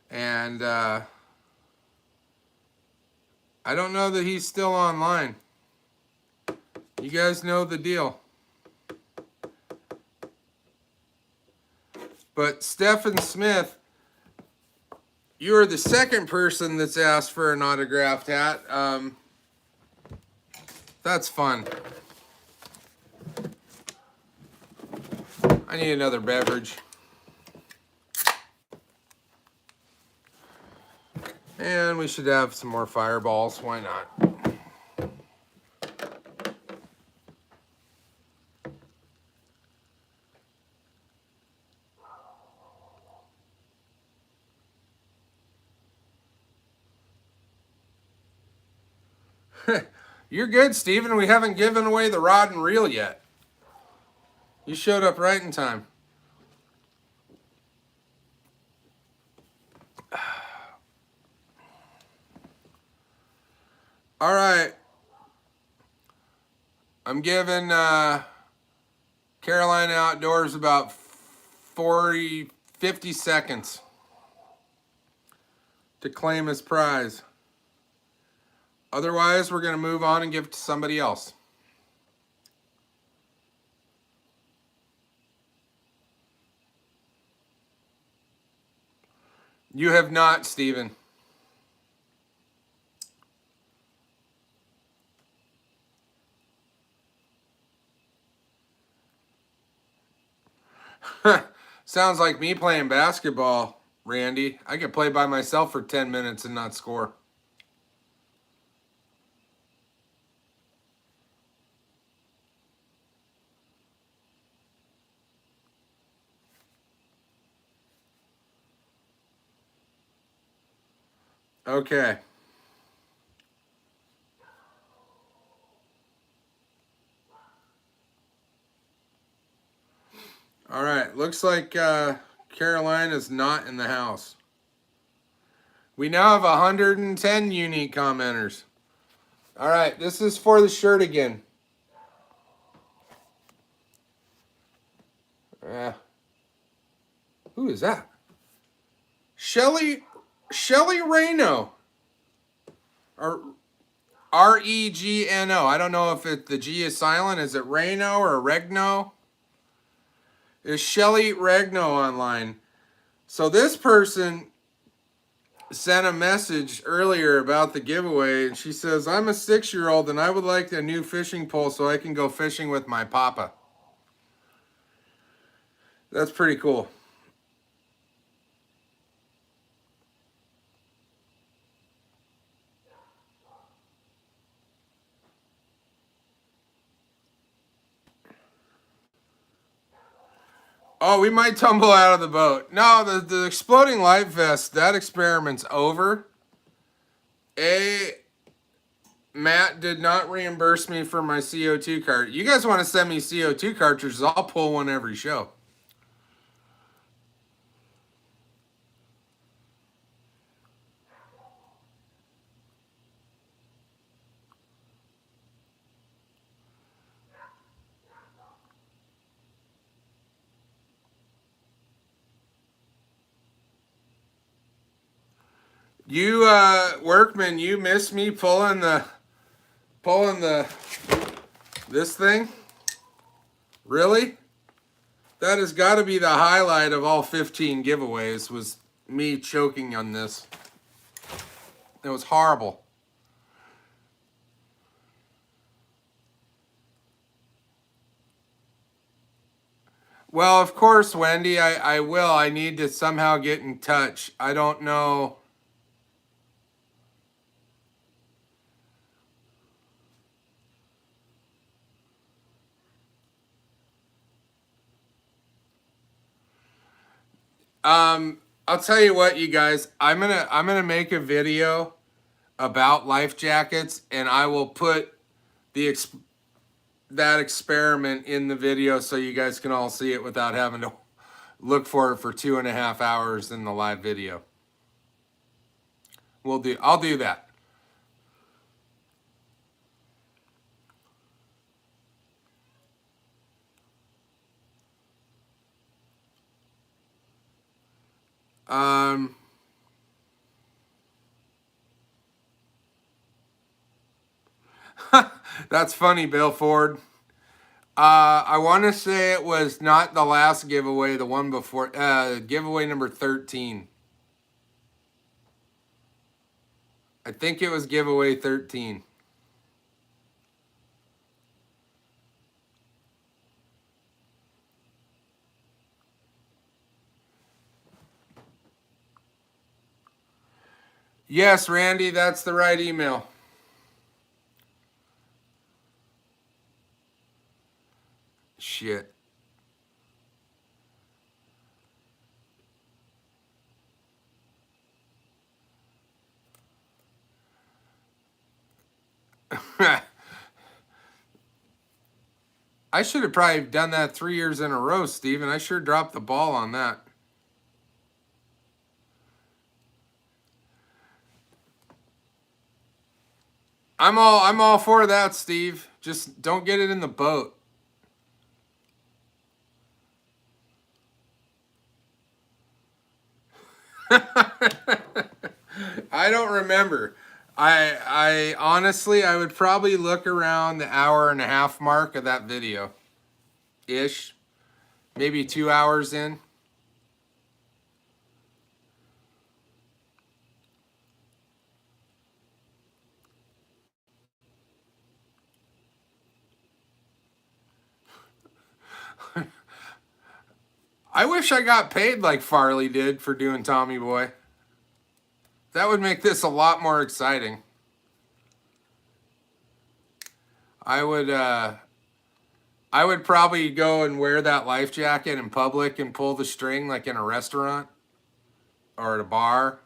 And I don't know that he's still online. You guys know the deal. But Stephen Smith, you are the second person that's asked for an autographed hat. That's fun. I need another beverage. And we should have some more fireballs. Why not? You're good, Steven. We haven't given away the rod and reel yet. You showed up right in time. All right. I'm giving Carolina Outdoors about 50 seconds to claim his prize. Otherwise, we're going to move on and give it to somebody else. You have not, Steven. Sounds like me playing basketball, Randy. I could play by myself for 10 minutes and not score. Okay. All right. Looks like Caroline is not in the house. We now have 110 unique commenters. All right. This is for the shirt again. Who is that? Shelly Reno. Or Regno. I don't know if the G is silent. Is it Reno or Regno? Is Shelly Regno online? So this person sent a message earlier about the giveaway, and she says, I'm a 6-year-old and I would like a new fishing pole so I can go fishing with my papa. That's pretty cool. Oh, we might tumble out of the boat. No, the exploding life vest, that experiment's over. Matt did not reimburse me for my CO2 cart. You guys want to send me CO2 cartridges, I'll pull one every show. You workman, you missed me pulling this thing? Really? That has got to be the highlight of all 15 giveaways, was me choking on this. It was horrible. Well, of course, Wendy, I will. I need to somehow get in touch. I don't know. I'll tell you what, you guys. I'm gonna make a video about life jackets, and I will put that experiment in the video so you guys can all see it without having to look for it for 2.5 hours in the live video. I'll do that. That's funny, Bill Ford. I want to say it was not the last giveaway, the one before, giveaway number 13. I think it was giveaway 13. Yes, Randy, that's the right email. Shit. I should have probably done that 3 years in a row, Steven. I sure dropped the ball on that. I'm all for that, Steve. Just don't get it in the boat. I don't remember. I honestly, I would probably look around the 1.5 hour mark of that video. Ish. Maybe 2 hours in. I wish I got paid like Farley did for doing Tommy Boy. That would make this a lot more exciting. I would probably go and wear that life jacket in public and pull the string like in a restaurant or at a bar,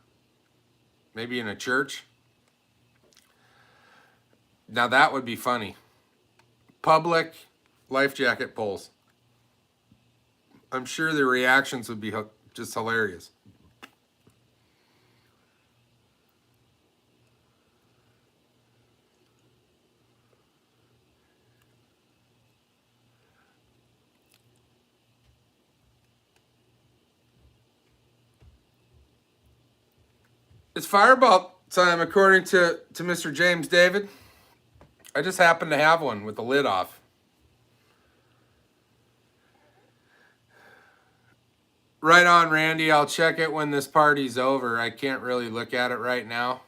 maybe in a church. Now that would be funny. Public life jacket pulls. I'm sure the reactions would be just hilarious. It's fireball time according to Mr. James David. I just happen to have one with the lid off. Right on, Randy. I'll check it when this party's over. I can't really look at it right now.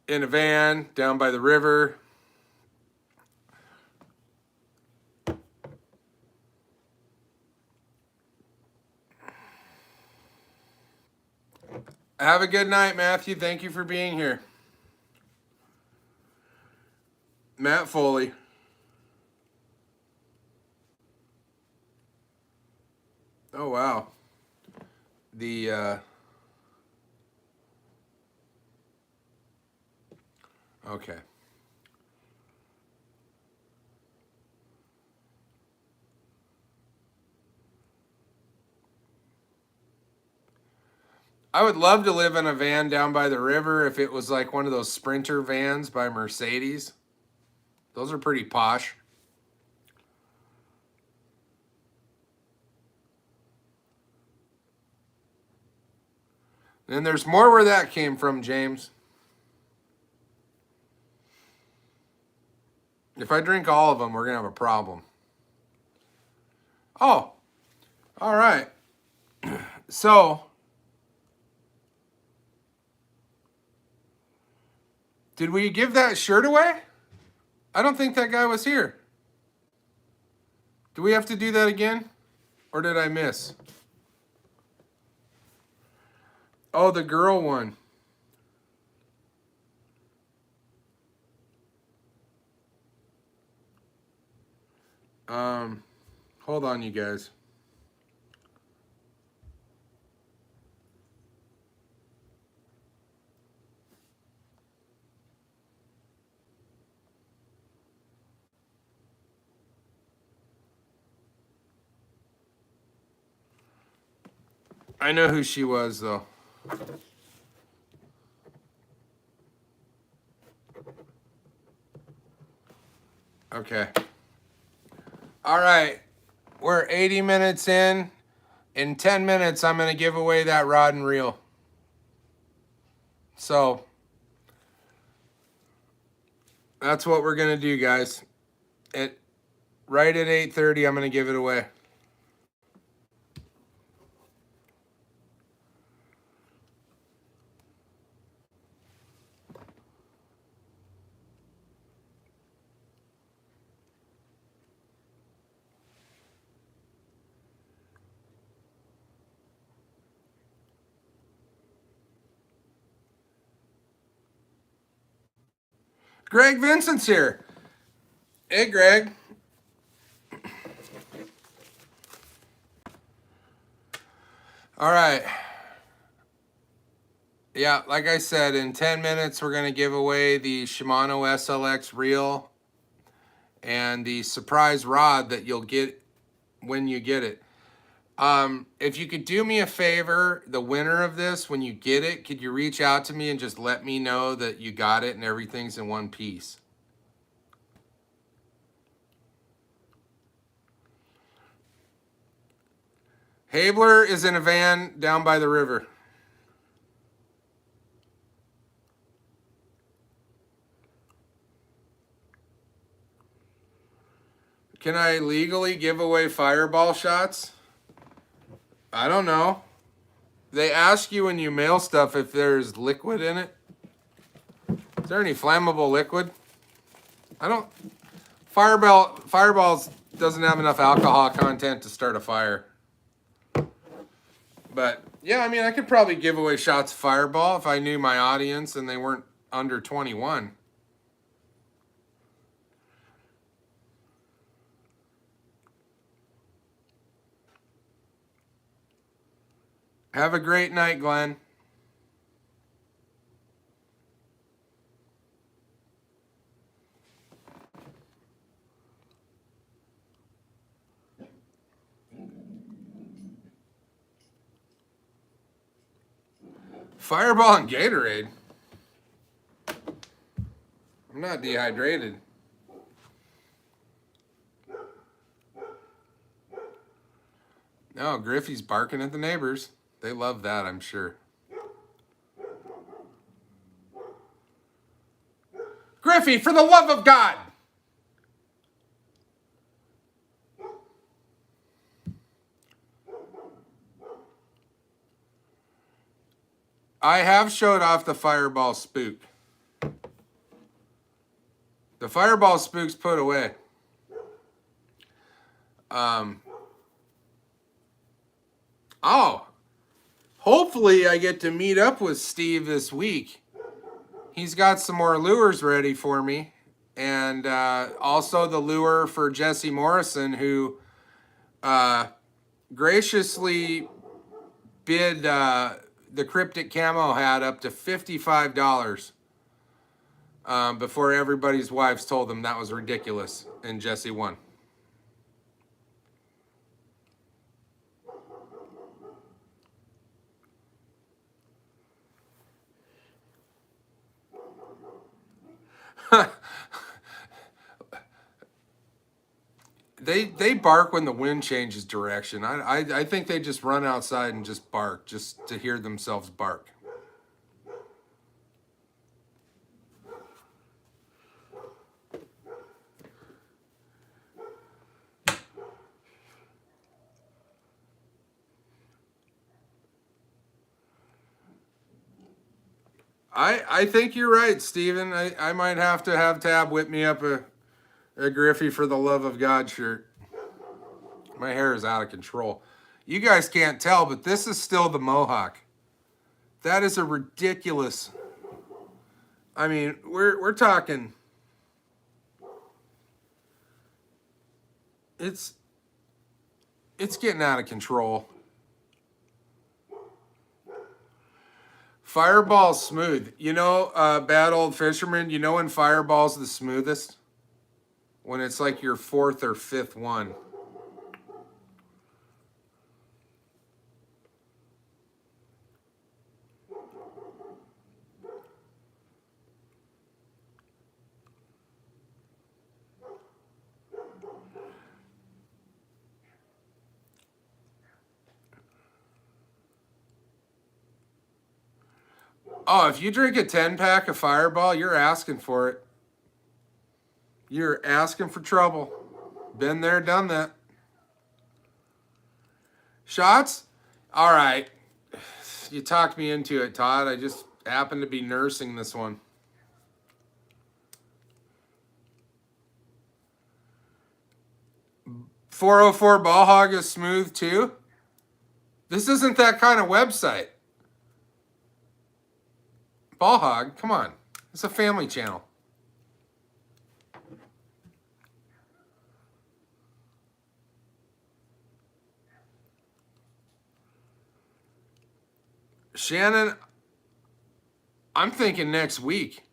In a van down by the river. Have a good night, Matthew. Thank you for being here. Matt Foley. Oh, wow. Okay. I would love to live in a van down by the river if it was like one of those Sprinter vans by Mercedes. Those are pretty posh. And there's more where that came from, James. If I drink all of them, we're going to have a problem. Oh, all right. So, did we give that shirt away? I don't think that guy was here. Do we have to do that again? Or did I miss? Oh, the girl one. Hold on, you guys. I know who she was, though. Okay. All right. We're 80 minutes in. In 10 minutes, I'm going to give away that rod and reel. So, that's what we're going to do, guys. Right at 8:30, I'm going to give it away. Greg Vincent's here. Hey, Greg. All right. Yeah, like I said, in 10 minutes, we're going to give away the Shimano SLX reel and the surprise rod that you'll get when you get it. If you could do me a favor, the winner of this, when you get it, could you reach out to me and just let me know that you got it and everything's in one piece? Habler is in a van down by the river. Can I legally give away fireball shots? I don't know. They ask you when you mail stuff if there's liquid in it. Is there any flammable liquid? I don't. Fireballs doesn't have enough alcohol content to start a fire. But yeah, I mean, I could probably give away shots of Fireball if I knew my audience and they weren't under 21. Have a great night, Glenn. Fireball and Gatorade. I'm not dehydrated. No, Griffey's barking at the neighbors. They love that, I'm sure. Griffey, for the love of God! I have showed off the Fireball spook. The Fireball spook's put away. Oh, hopefully I get to meet up with Steve this week. He's got some more lures ready for me. And also the lure for Jesse Morrison, who graciously bid the Cryptic Camo hat up to $55 before everybody's wives told them that was ridiculous, and Jesse won. They bark when the wind changes direction. I think they just run outside and just bark just to hear themselves bark. I think you're right, Steven. I might have to have Tab whip me up a Griffey for the love of God shirt. My hair is out of control. You guys can't tell, but this is still the mohawk. That is a ridiculous. I mean, we're talking. It's getting out of control. Fireball's smooth. You know, bad old fisherman, you know when Fireball's the smoothest? When it's like your fourth or fifth one. Oh, if you drink a 10-pack of Fireball, you're asking for it. You're asking for trouble. Been there, done that. Shots? All right. You talked me into it, Todd. I just happened to be nursing this one. .404 ball hog is smooth too. This isn't that kind of website. Ball hog, come on. It's a family channel. Shannon, I'm thinking next week.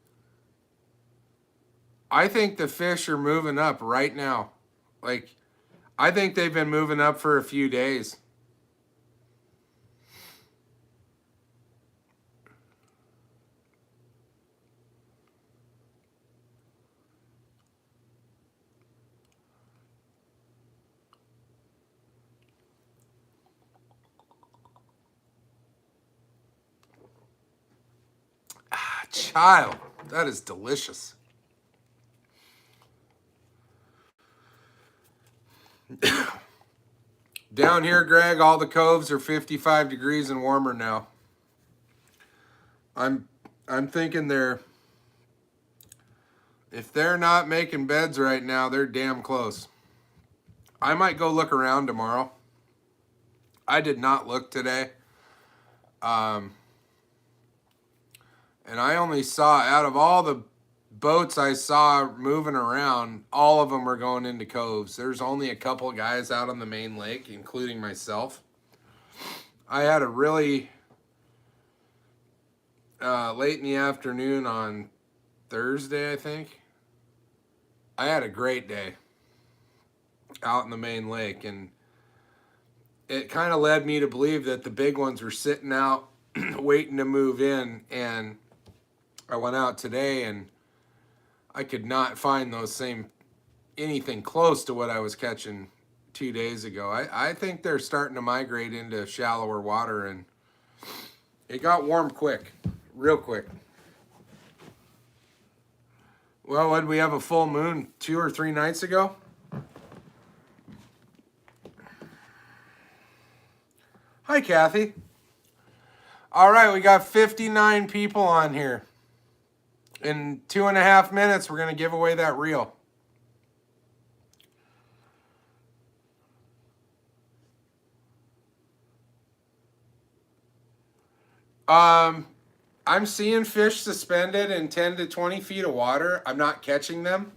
I think the fish are moving up right now. Like, I think they've been moving up for a few days. Ah, child, that is delicious. Down here, Greg, all the coves are 55 degrees and warmer now. I'm thinking if they're not making beds right now, they're damn close. I might go look around tomorrow. I did not look today. And I only saw, out of all the boats I saw moving around, all of them were going into coves. There's only a couple guys out on the main lake, including myself. I had a really late in the afternoon on Thursday, I think. I had a great day out in the main lake, and it kind of led me to believe that the big ones were sitting out waiting to move in. And I went out today and I could not find anything close to what I was catching 2 days ago. I think they're starting to migrate into shallower water, and it got warm quick, real quick. Well, when we have a full moon 2 or 3 nights ago? Hi, Kathy. All right, we got 59 people on here. In 2.5 minutes, we're going to give away that reel. I'm seeing fish suspended in 10 to 20 feet of water. I'm not catching them.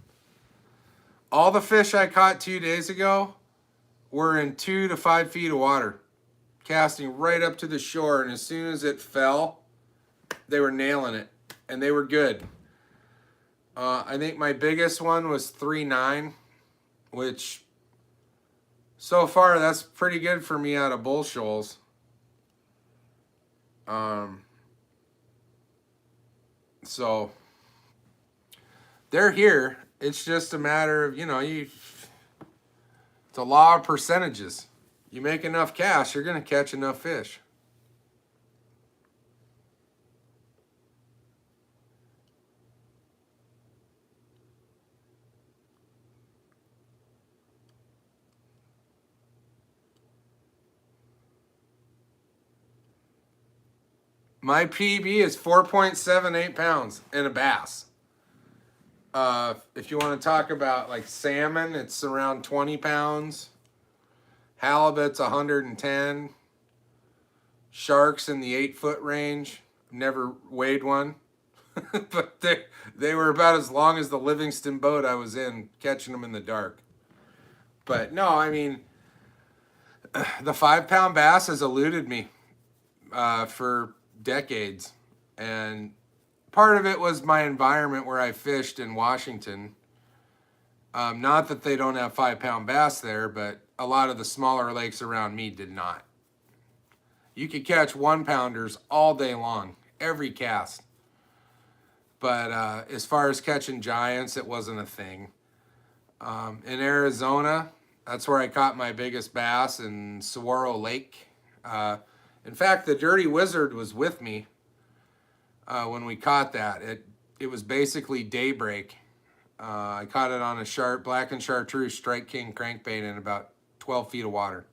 All the fish I caught 2 days ago were in 2 to 5 feet of water, casting right up to the shore. And as soon as it fell, they were nailing it, and they were good. I think my biggest one was 3.9, which so far that's pretty good for me out of bull shoals. So they're here. It's just a matter of, it's a law of percentages. You make enough cash, you're going to catch enough fish. My PB is 4.78 pounds in a bass. If you want to talk about like salmon, it's around 20 pounds. Halibut's 110. Sharks in the 8-foot range. Never weighed one. But they were about as long as the Livingston boat I was in, catching them in the dark. But no, I mean, the 5-pound bass has eluded me for decades. And part of it was my environment where I fished in Washington. Not that they don't have 5-pound bass there, but a lot of the smaller lakes around me did not. You could catch 1-pounders all day long, every cast. But as far as catching giants, it wasn't a thing. In Arizona, that's where I caught my biggest bass, in Saguaro Lake. In fact, the Dirty Wizard was with me when we caught that. It was basically daybreak. I caught it on a black and chartreuse Strike King crankbait in about 12 feet of water.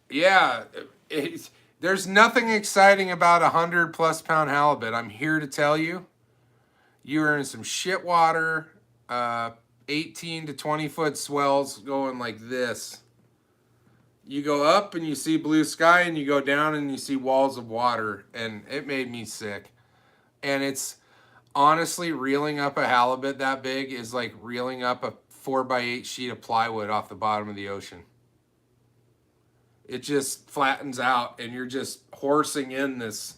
Yeah, there's nothing exciting about 100+ pound halibut. I'm here to tell you, you are in some shit water, 18 to 20 foot swells going like this. You go up and you see blue sky, and you go down and you see walls of water, and it made me sick. And it's honestly, reeling up a halibut that big is like reeling up a 4x8 sheet of plywood off the bottom of the ocean. It just flattens out, and you're just horsing in this.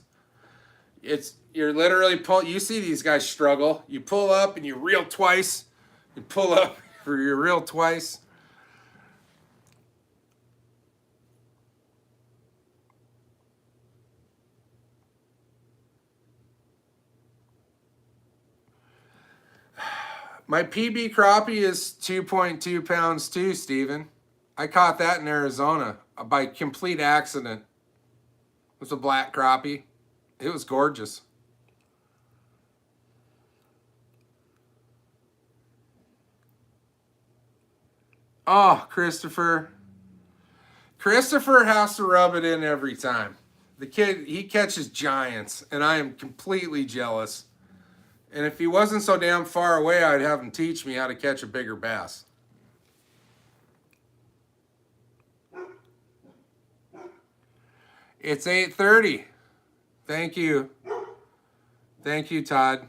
You're literally you see these guys struggle. You pull up and you reel twice. You pull up for your reel twice. My PB crappie is 2.2 pounds too, Steven. I caught that in Arizona by complete accident. was a black crappie. It was gorgeous. Oh, Christopher. Christopher has to rub it in every time. The kid, he catches giants, and I am completely jealous. And if he wasn't so damn far away, I'd have him teach me how to catch a bigger bass. It's 8:30. Thank you. Thank you, Todd.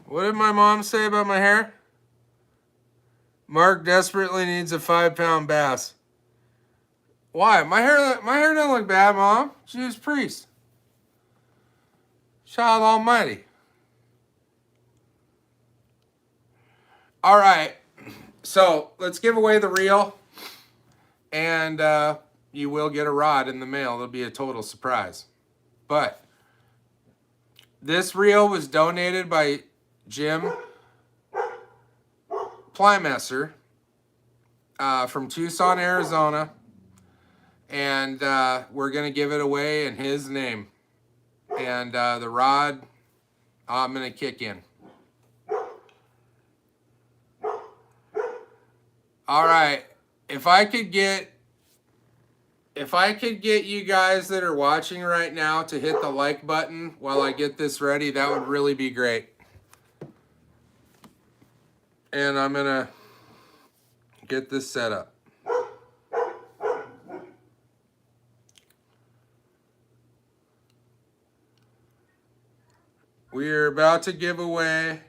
What did my mom say about my hair? Mark desperately needs a 5-pound bass. Why? My hair doesn't look bad, Mom. She's a priest. Child Almighty. All right. So let's give away the reel, and you will get a rod in the mail. It'll be a total surprise. But this reel was donated by Jim Plymesser from Tucson, Arizona. And we're going to give it away in his name. And the rod, I'm going to kick in. All right. If I could get you guys that are watching right now to hit the like button while I get this ready, that would really be great. And I'm going to get this set up. We are about to give away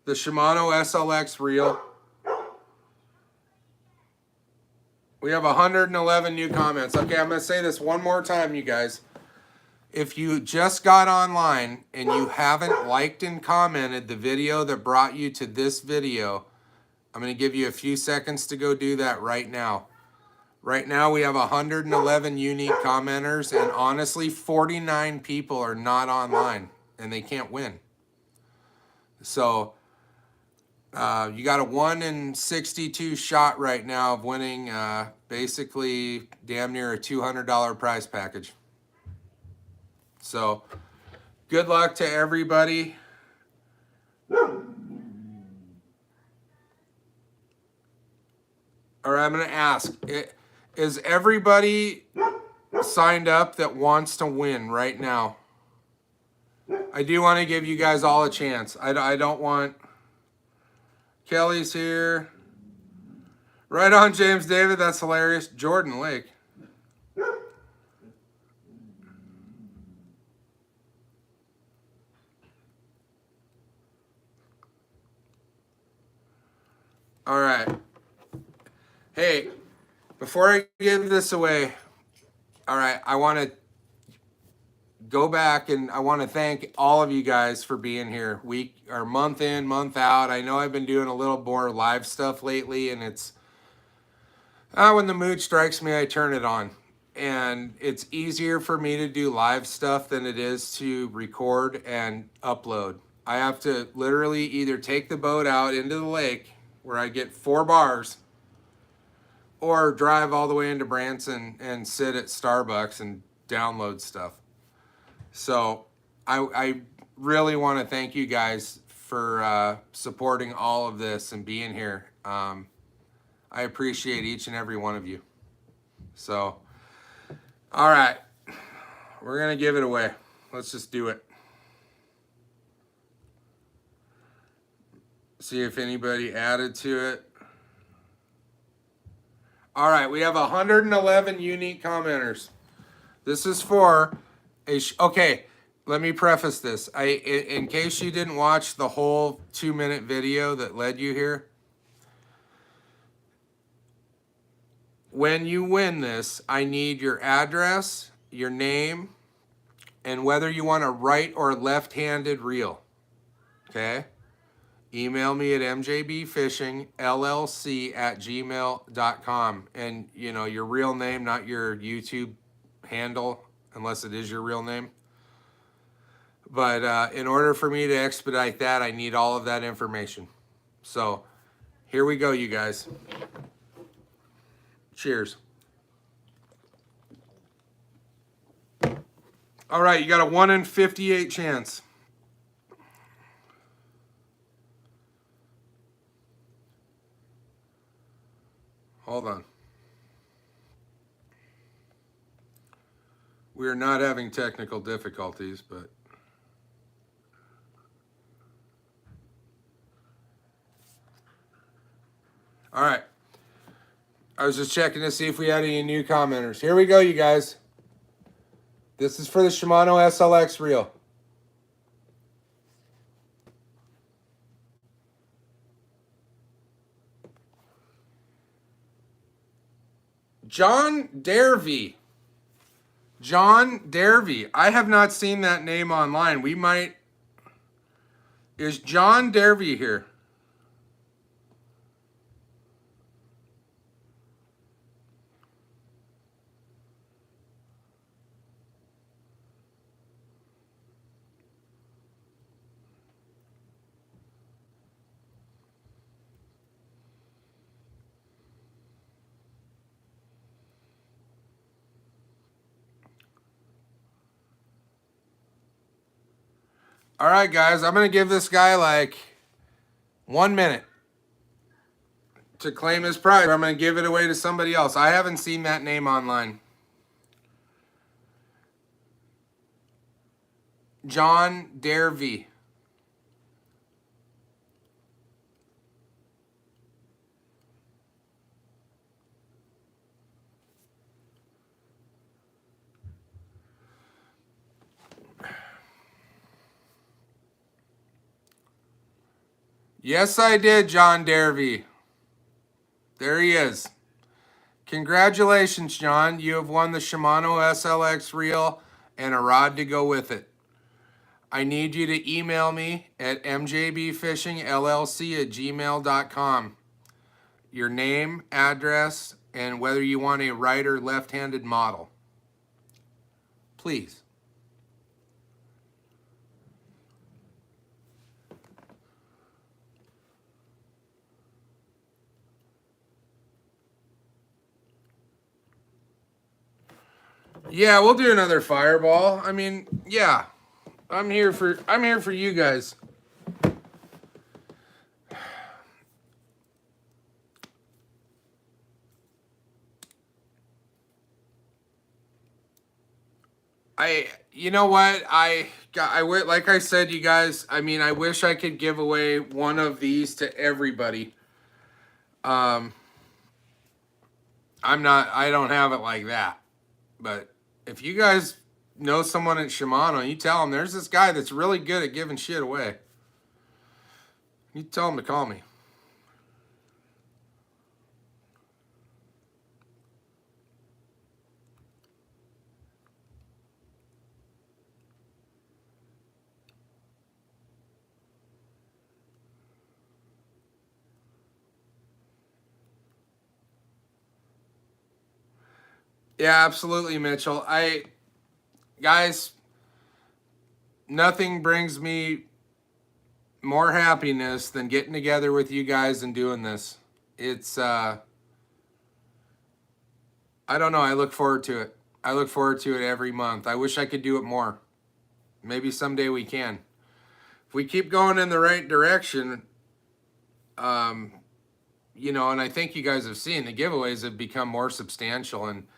the Shimano SLX reel. We have 111 new comments. Okay, I'm going to say this one more time, you guys. If you just got online and you haven't liked and commented the video that brought you to this video, I'm going to give you a few seconds to go do that right now. Right now we have 111 unique commenters, and honestly 49 people are not online and they can't win. So you got a 1 in 62 shot right now of winning basically damn near a $200 prize package. So good luck to everybody. All right, I'm going to ask, is everybody signed up that wants to win right now? I do want to give you guys all a chance. I don't want... Kelly's here. Right on, James David. That's hilarious. Jordan Lake. All right. Hey, before I give this away, all right, I want to go back and I want to thank all of you guys for being here week or month in, month out. I know I've been doing a little more live stuff lately, and it's when the mood strikes me, I turn it on. And it's easier for me to do live stuff than it is to record and upload. I have to literally either take the boat out into the lake where I get 4 bars, or drive all the way into Branson and sit at Starbucks and download stuff. So I really want to thank you guys for supporting all of this and being here. I appreciate each and every one of you. So, all right, we're going to give it away. Let's just do it. See if anybody added to it. All right, we have 111 unique commenters. This is for a... okay, let me preface this. In case you didn't watch the whole 2-minute video that led you here, when you win this, I need your address, your name, and whether you want a right or left-handed reel. Okay? Email me at mjbfishingllc@gmail.com. And, you know, your real name, not your YouTube handle, unless it is your real name. But in order for me to expedite that, I need all of that information. So Here we go, you guys. Cheers. All right, you got a 1 in 58 chance. Hold on. We are not having technical difficulties, but... All right. I was just checking to see if we had any new commenters. Here we go, you guys. This is for the Shimano SLX reel. John Dervey. John Dervey. I have not seen that name online. We might... Is John Dervey here? All right, guys. I'm going to give this guy like 1 minute to claim his prize. I'm going to give it away to somebody else. I haven't seen that name online. John Dervey. Yes, I did, John Dervey. There he is. Congratulations, John. You have won the Shimano SLX reel and a rod to go with it. I need you to email me at mjbfishingllc@gmail.com. Your name, address, and whether you want a right or left-handed model. Please. Yeah, we'll do another fireball. I mean, yeah. I'm here for you guys. You know what? Like I said, you guys, I mean, I wish I could give away one of these to everybody. I don't have it like that. But if you guys know someone at Shimano, you tell them there's this guy that's really good at giving shit away. You tell him to call me. Yeah, absolutely, Mitchell. Guys, nothing brings me more happiness than getting together with you guys and doing this. It's, I don't know. I look forward to it. I look forward to it every month. I wish I could do it more. Maybe someday we can. If we keep going in the right direction, you know, and I think you guys have seen the giveaways have become more substantial, and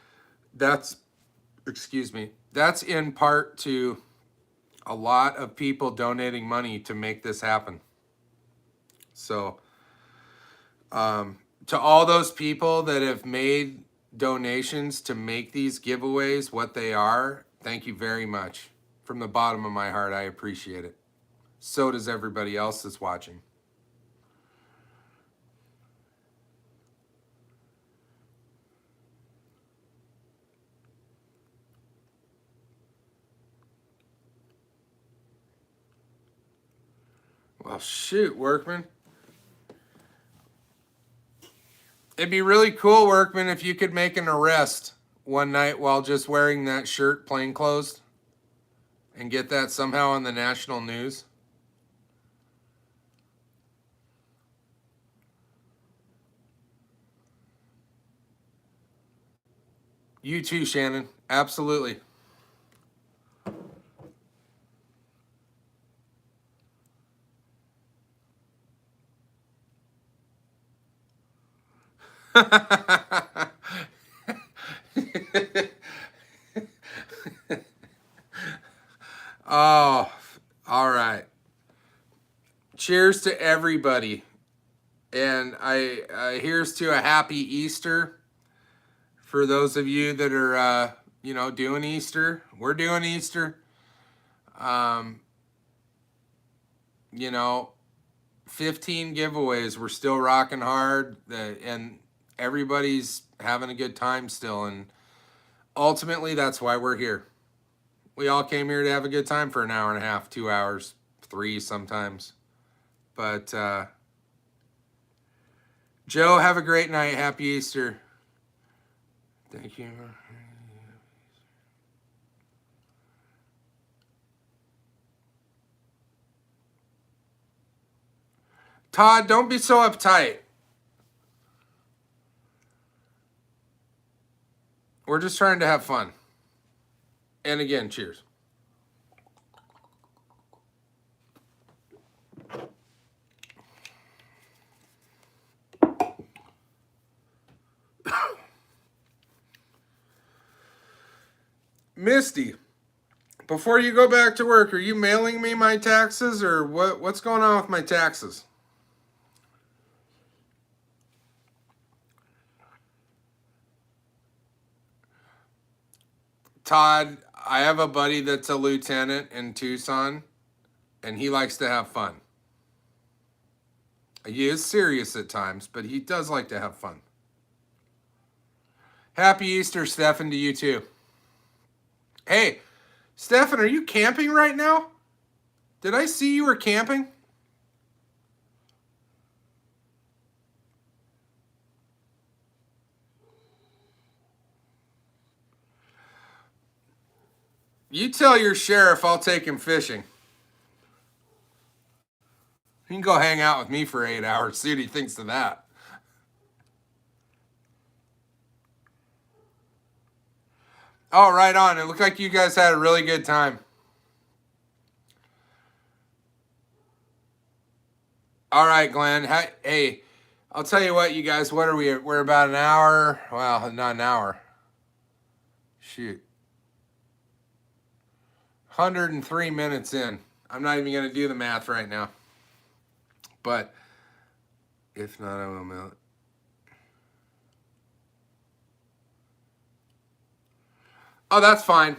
that's, excuse me, that's in part to a lot of people donating money to make this happen. So, to all those people that have made donations to make these giveaways what they are, thank you very much. From the bottom of my heart, I appreciate it. So does everybody else that's watching. Well, shoot, Workman. It'd be really cool, Workman, if you could make an arrest one night while just wearing that shirt plainclothes and get that somehow on the national news. You too, Shannon. Absolutely. Oh, all right. Cheers to everybody. And here's to a happy Easter for those of you that are, doing Easter. We're doing Easter. Um, you know, 15 giveaways. We're still rocking hard, and everybody's having a good time still. And ultimately, that's why we're here. We all came here to have a good time for an hour and a half, 2 hours, 3 sometimes. But Joe, have a great night. Happy Easter. Thank you. Todd, don't be so uptight. We're just trying to have fun. And again, cheers. Misty, before you go back to work, are you mailing me my taxes or what's going on with my taxes? Todd, I have a buddy that's a lieutenant in Tucson, and he likes to have fun. He is serious at times, but he does like to have fun. Happy Easter, Stefan, to you too. Hey, Stefan, are you camping right now? Did I see you were camping? You tell your sheriff I'll take him fishing. He can go hang out with me for 8 hours, see what he thinks of that. Oh, right on. It looked like you guys had a really good time. All right, Glenn. Hey, I'll tell you what, you guys. What are we? We're about an hour. Well, not an hour. Shoot. 103 minutes in. I'm not even going to do the math right now. But if not, I will mail it. Oh, that's fine.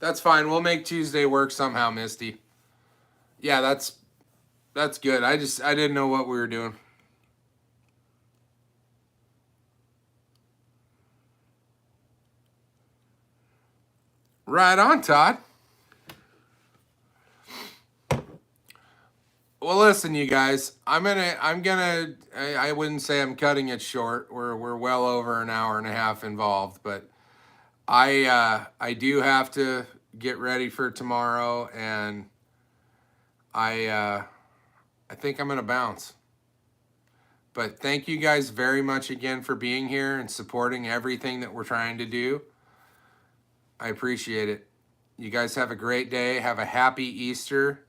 That's fine. We'll make Tuesday work somehow, Misty. Yeah, that's good. I didn't know what we were doing. Right on, Todd. Well, listen, you guys. I wouldn't say I'm cutting it short. We're well over an hour and a half involved, but I do have to get ready for tomorrow, and I think I'm gonna bounce. But thank you guys very much again for being here and supporting everything that we're trying to do. I appreciate it. You guys have a great day. Have a happy Easter,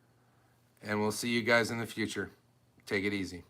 and we'll see you guys in the future. Take it easy.